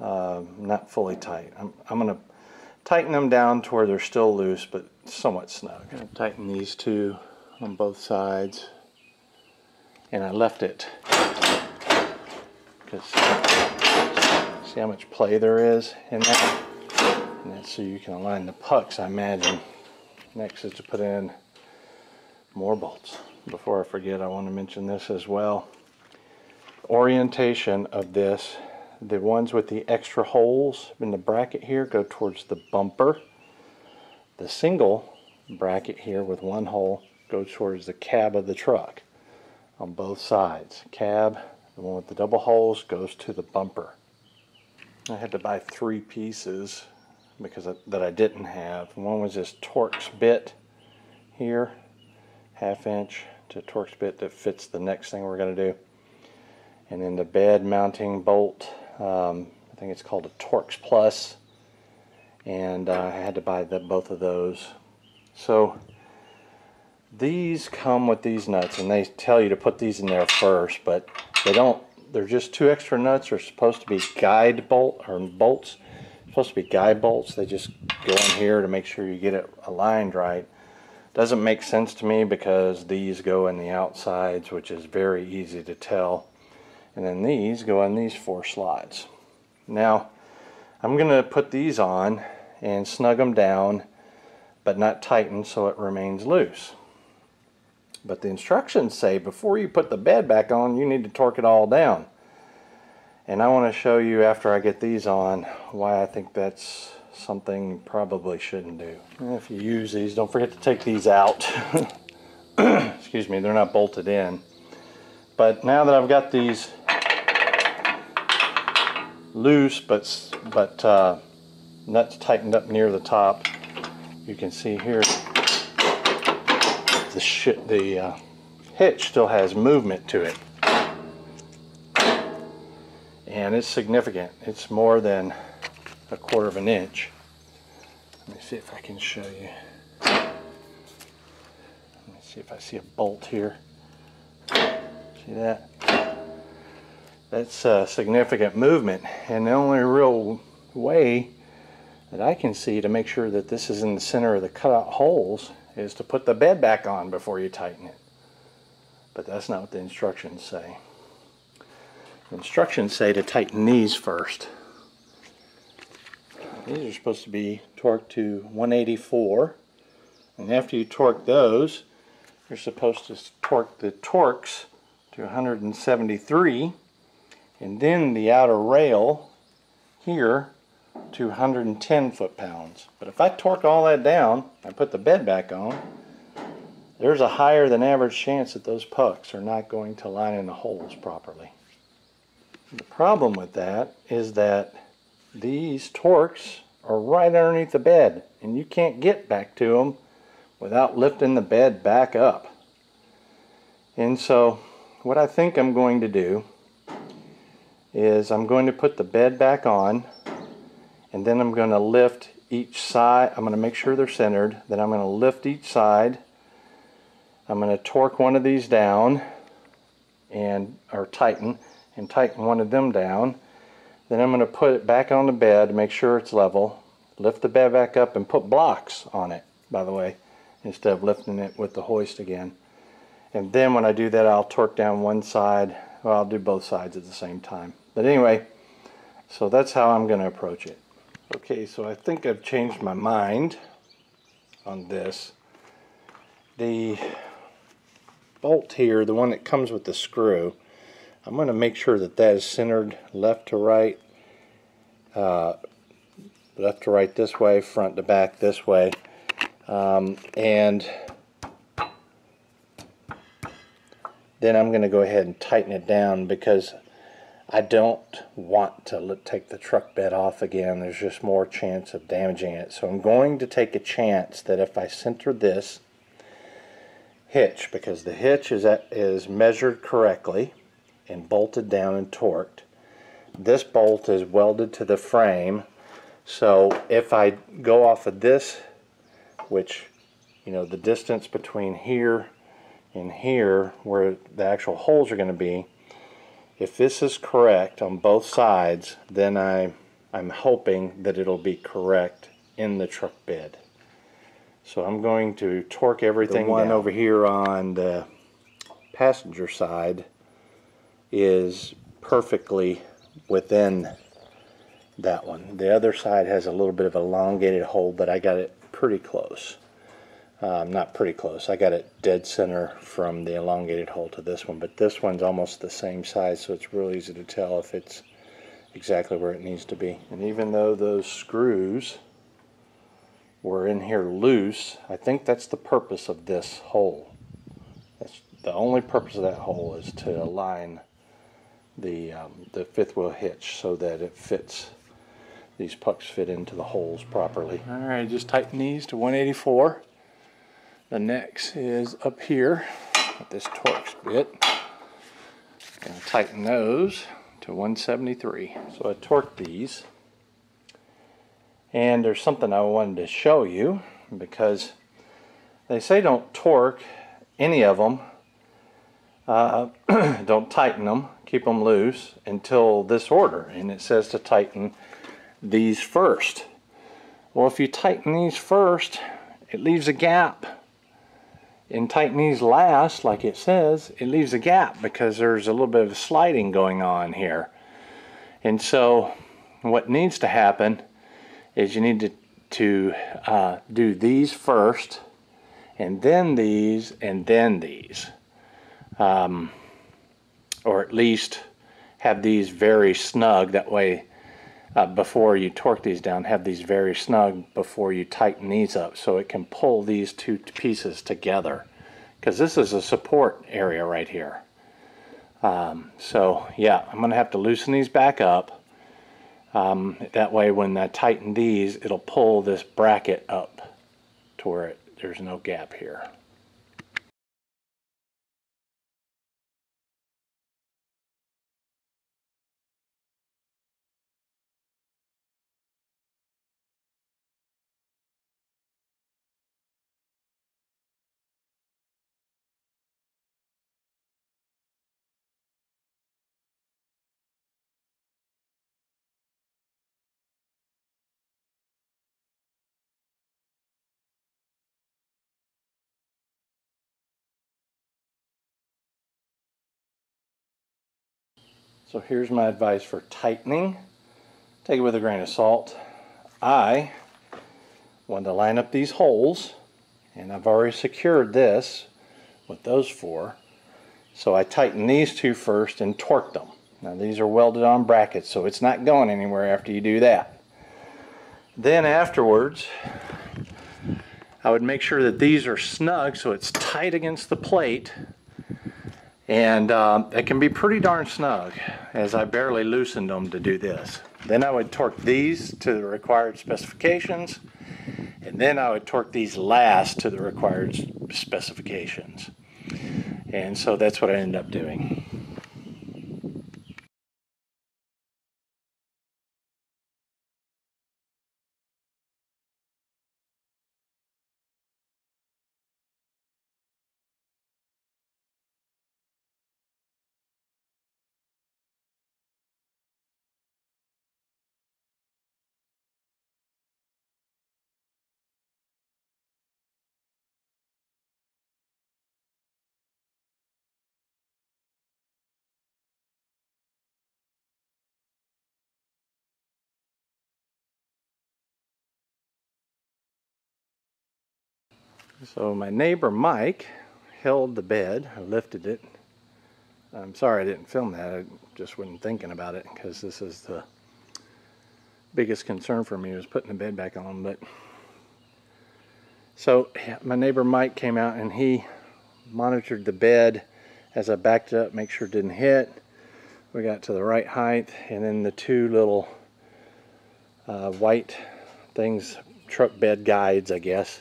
not fully tight. I'm going to tighten them down to where they're still loose but somewhat snug. I'm going to tighten these two on both sides, and I left it because see how much play there is in that, and that's so you can align the pucks, I imagine. Next is to put in more bolts. Before I forget, I want to mention this as well. Orientation of this, the ones with the extra holes in the bracket here go towards the bumper. The single bracket here with one hole goes towards the cab of the truck on both sides. Cab, the one with the double holes, goes to the bumper. I had to buy 3 pieces because that I didn't have. One was this Torx bit here, 1/2 inch to Torx bit that fits the next thing we're going to do. And then the bed mounting bolt, I think it's called a Torx Plus, and I had to buy both of those. So These come with these nuts, and they tell you to put these in there first, but they don't. They're just 2 extra nuts. They're supposed to be guide bolts. Supposed to be guide bolts. They just go in here to make sure you get it aligned right. Doesn't make sense to me because these go in the outsides, which is very easy to tell, and then these go in these 4 slots. Now I'm going to put these on and snug them down, but not tighten so it remains loose. But the instructions say before you put the bed back on, you need to torque it all down. And I want to show you after I get these on why I think that's something you probably shouldn't do. And if you use these, don't forget to take these out. Excuse me, they're not bolted in. But now that I've got these loose but nuts tightened up near the top, you can see here the hitch still has movement to it, and it's significant. It's more than 1/4 of an inch. Let me see if I can show you. Let me see if I see a bolt here. See that? That's significant movement, and the only real way that I can see to make sure that this is in the center of the cutout holes is to put the bed back on before you tighten it. But that's not what the instructions say. The instructions say to tighten these first. These are supposed to be torqued to 184, and after you torque those, you're supposed to torque the Torx to 173, and then the outer rail here to 110 foot-pounds. But if I torque all that down and put the bed back on, there's a higher than average chance that those pucks are not going to line in the holes properly. The problem with that is that these Torx are right underneath the bed, and you can't get back to them without lifting the bed back up. And so what I think I'm going to do is I'm going to put the bed back on, and then I'm going to lift each side. I'm going to make sure they're centered. Then I'm going to lift each side. I'm going to torque one of these down or tighten one of them down. Then I'm going to put it back on the bed to make sure it's level. Lift the bed back up and put blocks on it, by the way, instead of lifting it with the hoist again. And then when I do that, I'll torque down one side. Well, I'll do both sides at the same time. But anyway, so that's how I'm going to approach it. Okay, so I think I've changed my mind on this. The bolt here, the one that comes with the screw, I'm going to make sure that that is centered left to right this way, front to back this way, and then I'm going to go ahead and tighten it down because I don't want to take the truck bed off again. There's just more chance of damaging it. So I'm going to take a chance that if I center this hitch, because the hitch is measured correctly and bolted down and torqued, this bolt is welded to the frame. So if I go off of this, which, you know, the distance between here and here where the actual holes are going to be, if this is correct on both sides, then I'm hoping that it'll be correct in the truck bed. So I'm going to torque everything down. The one over here on the passenger side is perfectly within that one. The other side has a little bit of an elongated hole, but I got it pretty close. Not pretty close. I got it dead center from the elongated hole to this one, but this one's almost the same size, so it's real easy to tell if it's exactly where it needs to be. And even though those screws were in here loose, I think that's the purpose of this hole. That's the only purpose of that hole, is to align the fifth wheel hitch so that it fits, these pucks fit into the holes properly. Alright, just tighten these to 184. The next is up here with this Torx bit. Going to tighten those to 173. So I torqued these, and there's something I wanted to show you, because they say don't torque any of them. Don't tighten them, keep them loose until this order, and it says to tighten these first. Well, if you tighten these first, it leaves a gap, and tighten these last, like it says, it leaves a gap because there's a little bit of sliding going on here. And so what needs to happen is you need to do these first, and then these, and then these. Or at least have these very snug. That way, before you torque these down, have these very snug before you tighten these up, so it can pull these two pieces together. Because this is a support area right here. So yeah, I'm going to have to loosen these back up. That way when I tighten these, it'll pull this bracket up to where there's no gap here. So here's my advice for tightening. Take it with a grain of salt. I want to line up these holes, and I've already secured this with those four. So I tighten these two first and torque them. Now these are welded on brackets, so it's not going anywhere after you do that. Then afterwards, I would make sure that these are snug so it's tight against the plate. And it can be pretty darn snug, as I barely loosened them to do this. Then I would torque these to the required specifications, and then I would torque these last to the required specifications. And so that's what I ended up doing. So my neighbor Mike held the bed. I lifted it. I'm sorry I didn't film that. I just wasn't thinking about it, because this is the biggest concern for me, was putting the bed back on. But so my neighbor Mike came out and he monitored the bed as I backed it up, make sure it didn't hit. We got to the right height, and then the two little white things, truck bed guides, I guess,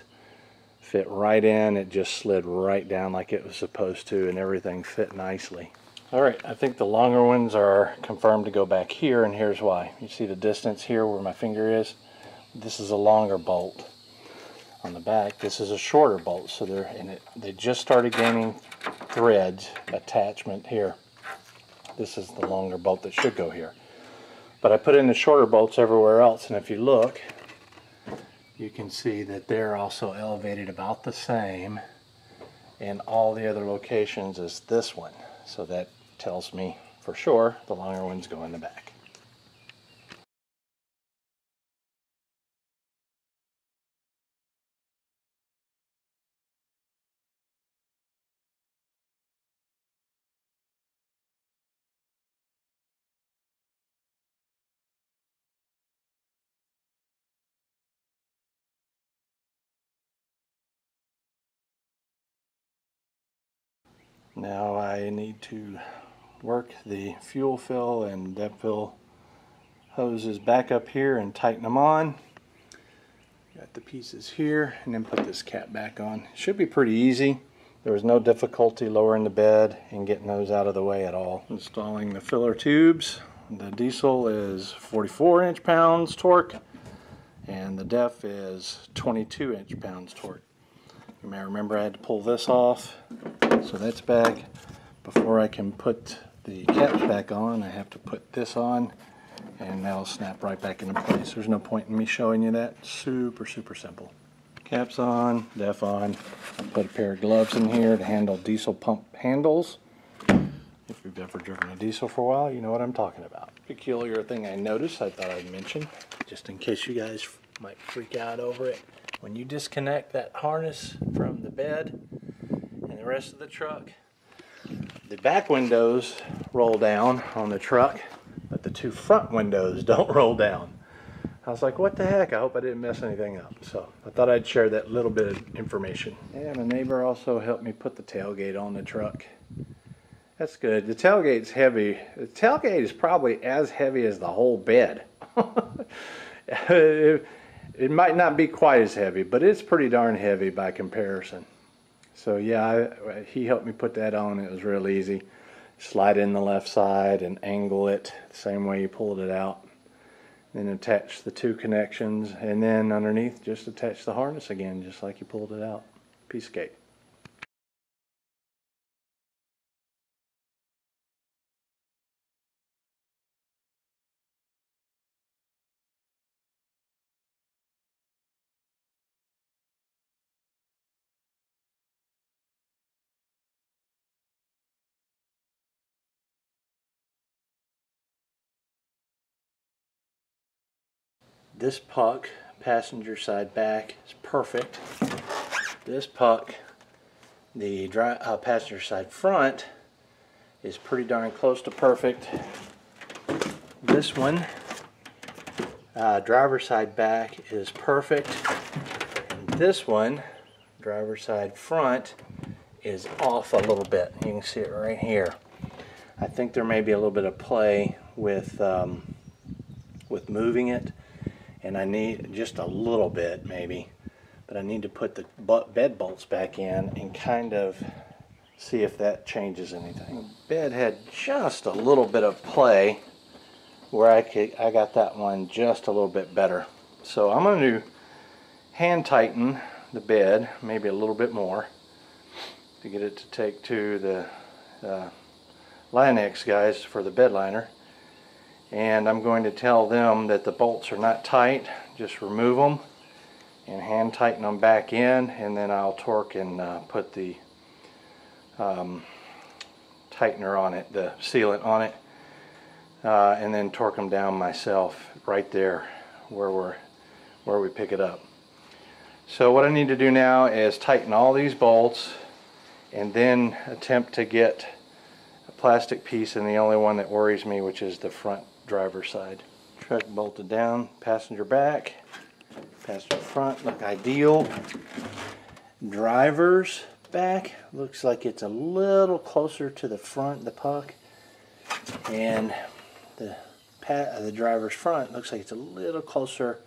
fit right in. It just slid right down like it was supposed to, and everything fit nicely. Alright, I think the longer ones are confirmed to go back here, and here's why. You see the distance here where my finger is? This is a longer bolt. On the back, this is a shorter bolt, so they just started gaining threads attachment here. This is the longer bolt that should go here. But I put in the shorter bolts everywhere else, and if you look, you can see that they're also elevated about the same in all the other locations as this one. So that tells me for sure the longer ones go in the back. Now I need to work the fuel fill and depth fill hoses back up here and tighten them on. Got the pieces here, and then put this cap back on. It should be pretty easy. There was no difficulty lowering the bed and getting those out of the way at all. Installing the filler tubes. The diesel is 44 inch-pounds torque, and the def is 22 inch-pounds torque. You may remember I had to pull this off, so that's back. Before I can put the caps back on, I have to put this on, and that'll snap right back into place. There's no point in me showing you that. Super simple. Caps on, def on. I put a pair of gloves in here to handle diesel pump handles. If you've ever driven a diesel for a while, you know what I'm talking about. Peculiar thing I noticed, I thought I'd mention, just in case you guys might freak out over it. When you disconnect that harness from the bed and the rest of the truck, the back windows roll down on the truck, but the two front windows don't roll down. I was like, what the heck? I hope I didn't mess anything up. So I thought I'd share that little bit of information. And my neighbor also helped me put the tailgate on the truck. That's good. The tailgate's heavy. The tailgate is probably as heavy as the whole bed. It might not be quite as heavy, but it's pretty darn heavy by comparison. So yeah, he helped me put that on. It was real easy. Slide in the left side and angle it the same way you pulled it out. Then attach the two connections, and then underneath just attach the harness again, just like you pulled it out. Piece of cake. This puck, passenger side back, is perfect. This puck, the passenger side front, is pretty darn close to perfect. This one, driver side back, is perfect. And this one, driver side front, is off a little bit. You can see it right here. I think there may be a little bit of play with moving it. And I need just a little bit maybe, but I need to put the bed bolts back in and kind of see if that changes anything. The bed had just a little bit of play where I got that one just a little bit better. So I'm going to hand tighten the bed maybe a little bit more to get it to take to the Linex guys for the bed liner. And I'm going to tell them that the bolts are not tight, just remove them and hand tighten them back in, and then I'll torque and put the tightener on it, the sealant on it, and then torque them down myself right there where we pick it up. So what I need to do now is tighten all these bolts and then attempt to get a plastic piece in the only one that worries me, which is the front driver's side. Truck bolted down, passenger back, passenger front look ideal. Driver's back looks like it's a little closer to the front, the puck, and the driver's front looks like it's a little closer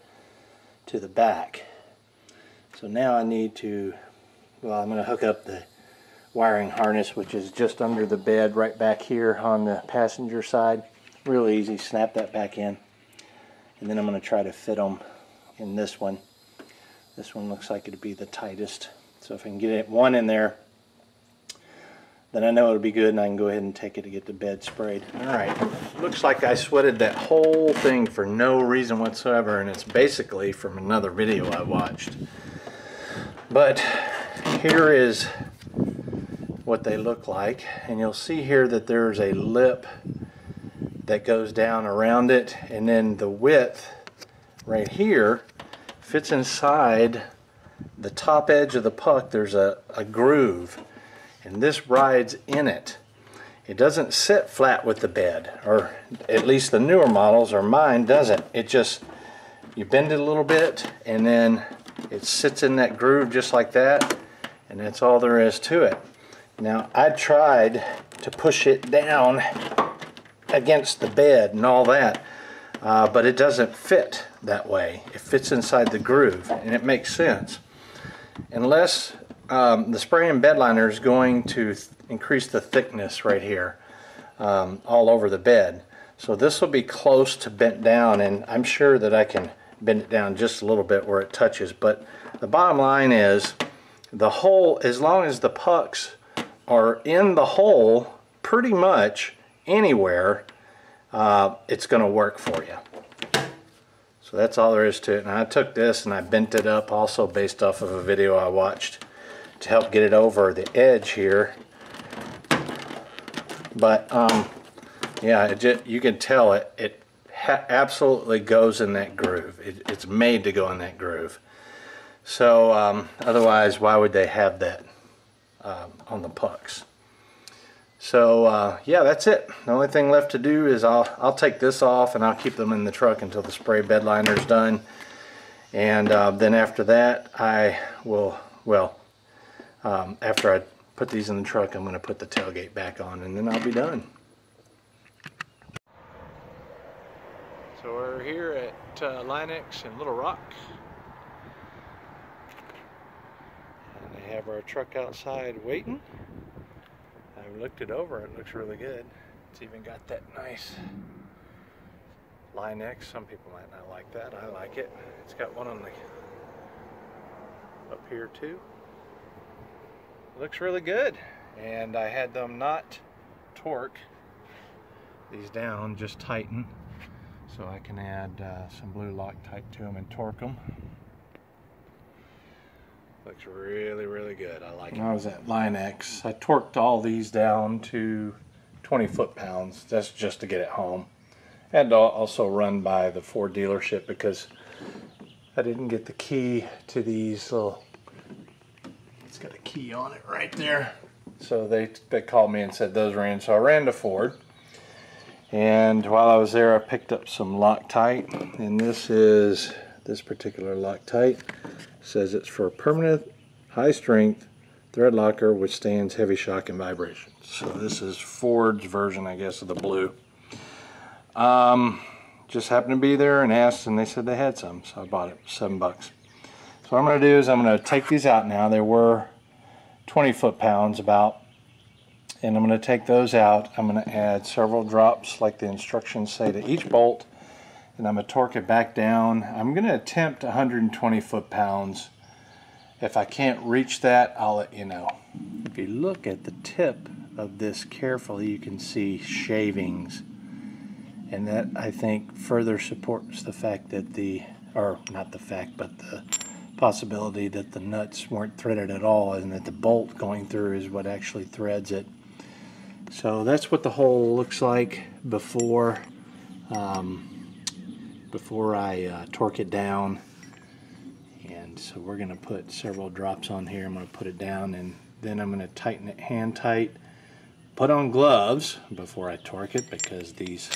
to the back. So now I need to, well, I'm going to hook up the wiring harness, which is just under the bed right back here on the passenger side. Real easy, snap that back in, and then I'm going to try to fit them in this one. This one looks like it'd be the tightest, so if I can get one in there, then I know it'll be good, and I can go ahead and take it to get the bed sprayed. Alright, looks like I sweated that whole thing for no reason whatsoever, and it's basically from another video I watched. But here is what they look like, and you'll see here that there's a lip that goes down around it, and then the width right here fits inside the top edge of the puck. There's a groove, and this rides in it. It doesn't sit flat with the bed, or at least the newer models, or mine doesn't. It just, you bend it a little bit and then it sits in that groove just like that, and that's all there is to it. Now I tried to push it down against the bed and all that, but it doesn't fit that way. It fits inside the groove, and it makes sense unless the spray and bed liner is going to increase the thickness right here all over the bed. So this will be close to bent down, and I'm sure that I can bend it down just a little bit where it touches, but the bottom line is the hole, as long as the pucks are in the hole pretty much anywhere, it's going to work for you. So that's all there is to it. And I took this and I bent it up also based off of a video I watched to help get it over the edge here. But yeah, you can tell it absolutely goes in that groove. It's made to go in that groove. So otherwise, why would they have that on the pucks? So yeah, that's it. The only thing left to do is I'll take this off and I'll keep them in the truck until the spray bed liner is done. And then after that, I will, well, after I put these in the truck, I'm going to put the tailgate back on and then I'll be done. So we're here at Linex in Little Rock. And they have our truck outside waiting. I looked it over, it looks really good. It's even got that nice Linex. Some people might not like that. I like it. It's got one on the up here too. It looks really good. And I had them not torque these down, just tighten. So I can add some blue Loctite to them and torque them. Looks really, really good. I like it. When I was at Linex, I torqued all these down to 20 foot-pounds. That's just to get it home. And also run by the Ford dealership because I didn't get the key to these little... It's got a key on it right there. So they called me and said those were in. So I ran to Ford. And while I was there, I picked up some Loctite. And this particular Loctite says it's for permanent, high strength thread locker, withstands heavy shock and vibration. So this is Ford's version, I guess, of the blue. Just happened to be there and asked, and they said they had some, so I bought it, $7. So what I'm going to do is I'm going to take these out now. There were 20 foot-pounds about, and I'm going to take those out. I'm going to add several drops like the instructions say to each bolt, and I'm going to torque it back down. I'm going to attempt 120 foot-pounds. If I can't reach that, I'll let you know. If you look at the tip of this carefully, you can see shavings. And that, I think, further supports the fact that or not the fact, but the possibility that the nuts weren't threaded at all and that the bolt going through is what actually threads it. So that's what the hole looks like before I torque it down. And so we're going to put several drops on here. I'm going to put it down and then I'm going to tighten it hand tight. Put on gloves before I torque it because these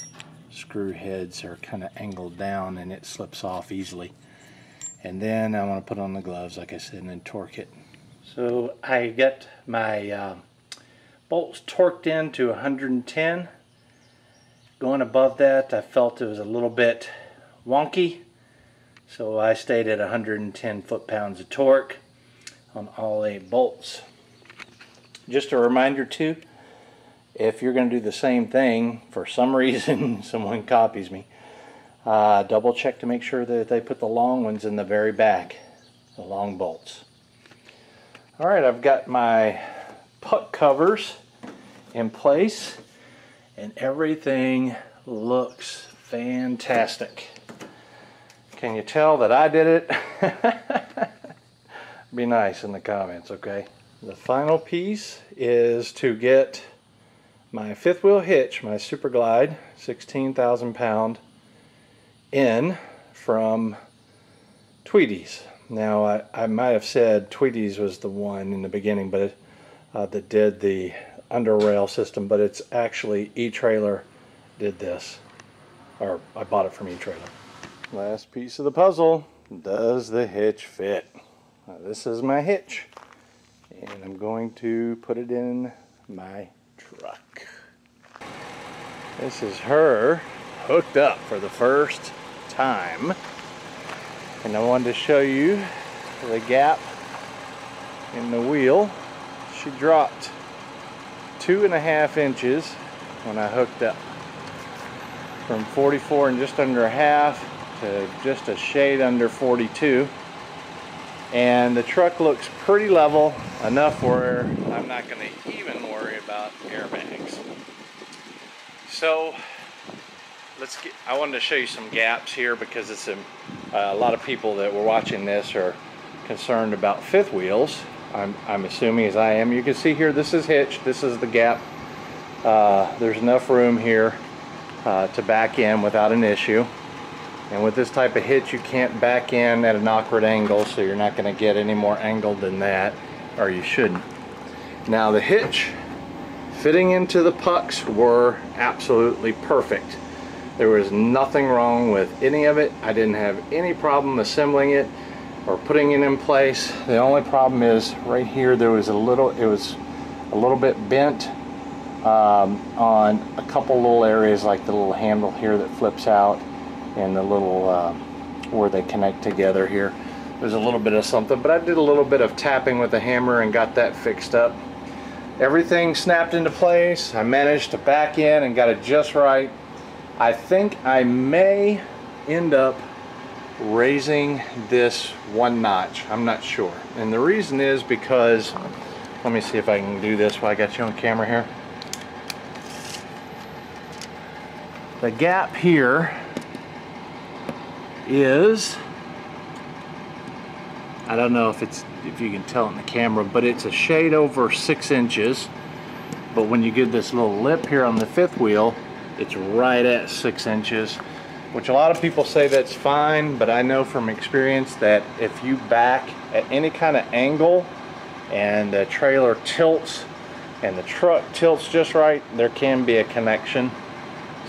screw heads are kind of angled down and it slips off easily. And then I want to put on the gloves, like I said, and then torque it. So I got my bolts torqued in to 110. Going above that, I felt it was a little bit wonky, so I stayed at 110 foot-pounds of torque on all 8 bolts. Just a reminder too, if you're going to do the same thing, for some reason someone copies me, double check to make sure that they put the long ones in the very back, the long bolts. Alright, I've got my puck covers in place and everything looks fantastic. Can you tell that I did it? Be nice in the comments, okay? The final piece is to get my fifth wheel hitch, my Super Glide, 16,000 pound, in from Tweedy's. Now I might have said Tweedy's was the one in the beginning, but that did the under rail system, but it's actually E-Trailer did this, or I bought it from E-Trailer. Last piece of the puzzle, does the hitch fit? Now, this is my hitch and I'm going to put it in my truck. This is her hooked up for the first time, and I wanted to show you the gap in the wheel. She dropped 2.5 inches when I hooked up, from 44 and just under a half to just a shade under 42. and the truck looks pretty level enough where I'm not going to even worry about airbags. So I wanted to show you some gaps here because it's a lot of people that were watching this are concerned about fifth wheels. I'm assuming, as I am. You can see here, this is Hitch, this is the gap. There's enough room here to back in without an issue. And with this type of hitch, you can't back in at an awkward angle, so you're not going to get any more angled than that, or you shouldn't. Now the hitch fitting into the pucks were absolutely perfect. There was nothing wrong with any of it. I didn't have any problem assembling it or putting it in place. The only problem is right here, it was a little bit bent on a couple little areas, like the little handle here that flips out, and the little where they connect together here. There's a little bit of something, but I did a little bit of tapping with a hammer and got that fixed up. Everything snapped into place. I managed to back in and got it just right. I think I may end up raising this one notch. I'm not sure. And the reason is because, let me see if I can do this while I got you on camera here. The gap here is, I don't know if you can tell it in the camera, but it's a shade over 6 inches. But when you get this little lip here on the fifth wheel, it's right at 6 inches, which a lot of people say that's fine, but I know from experience that if you back at any kind of angle and the trailer tilts and the truck tilts just right, there can be a connection.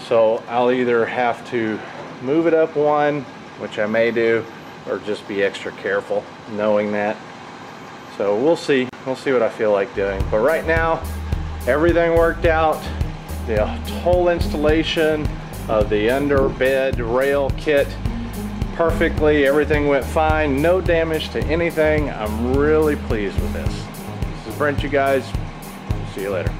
So I'll either have to move it up one, which I may do, or just be extra careful knowing that. So we'll see what I feel like doing. But right now, everything worked out. The whole installation of the underbed rail kit perfectly. Everything went fine. No damage to anything. I'm really pleased with this. This is Brent, you guys. See you later.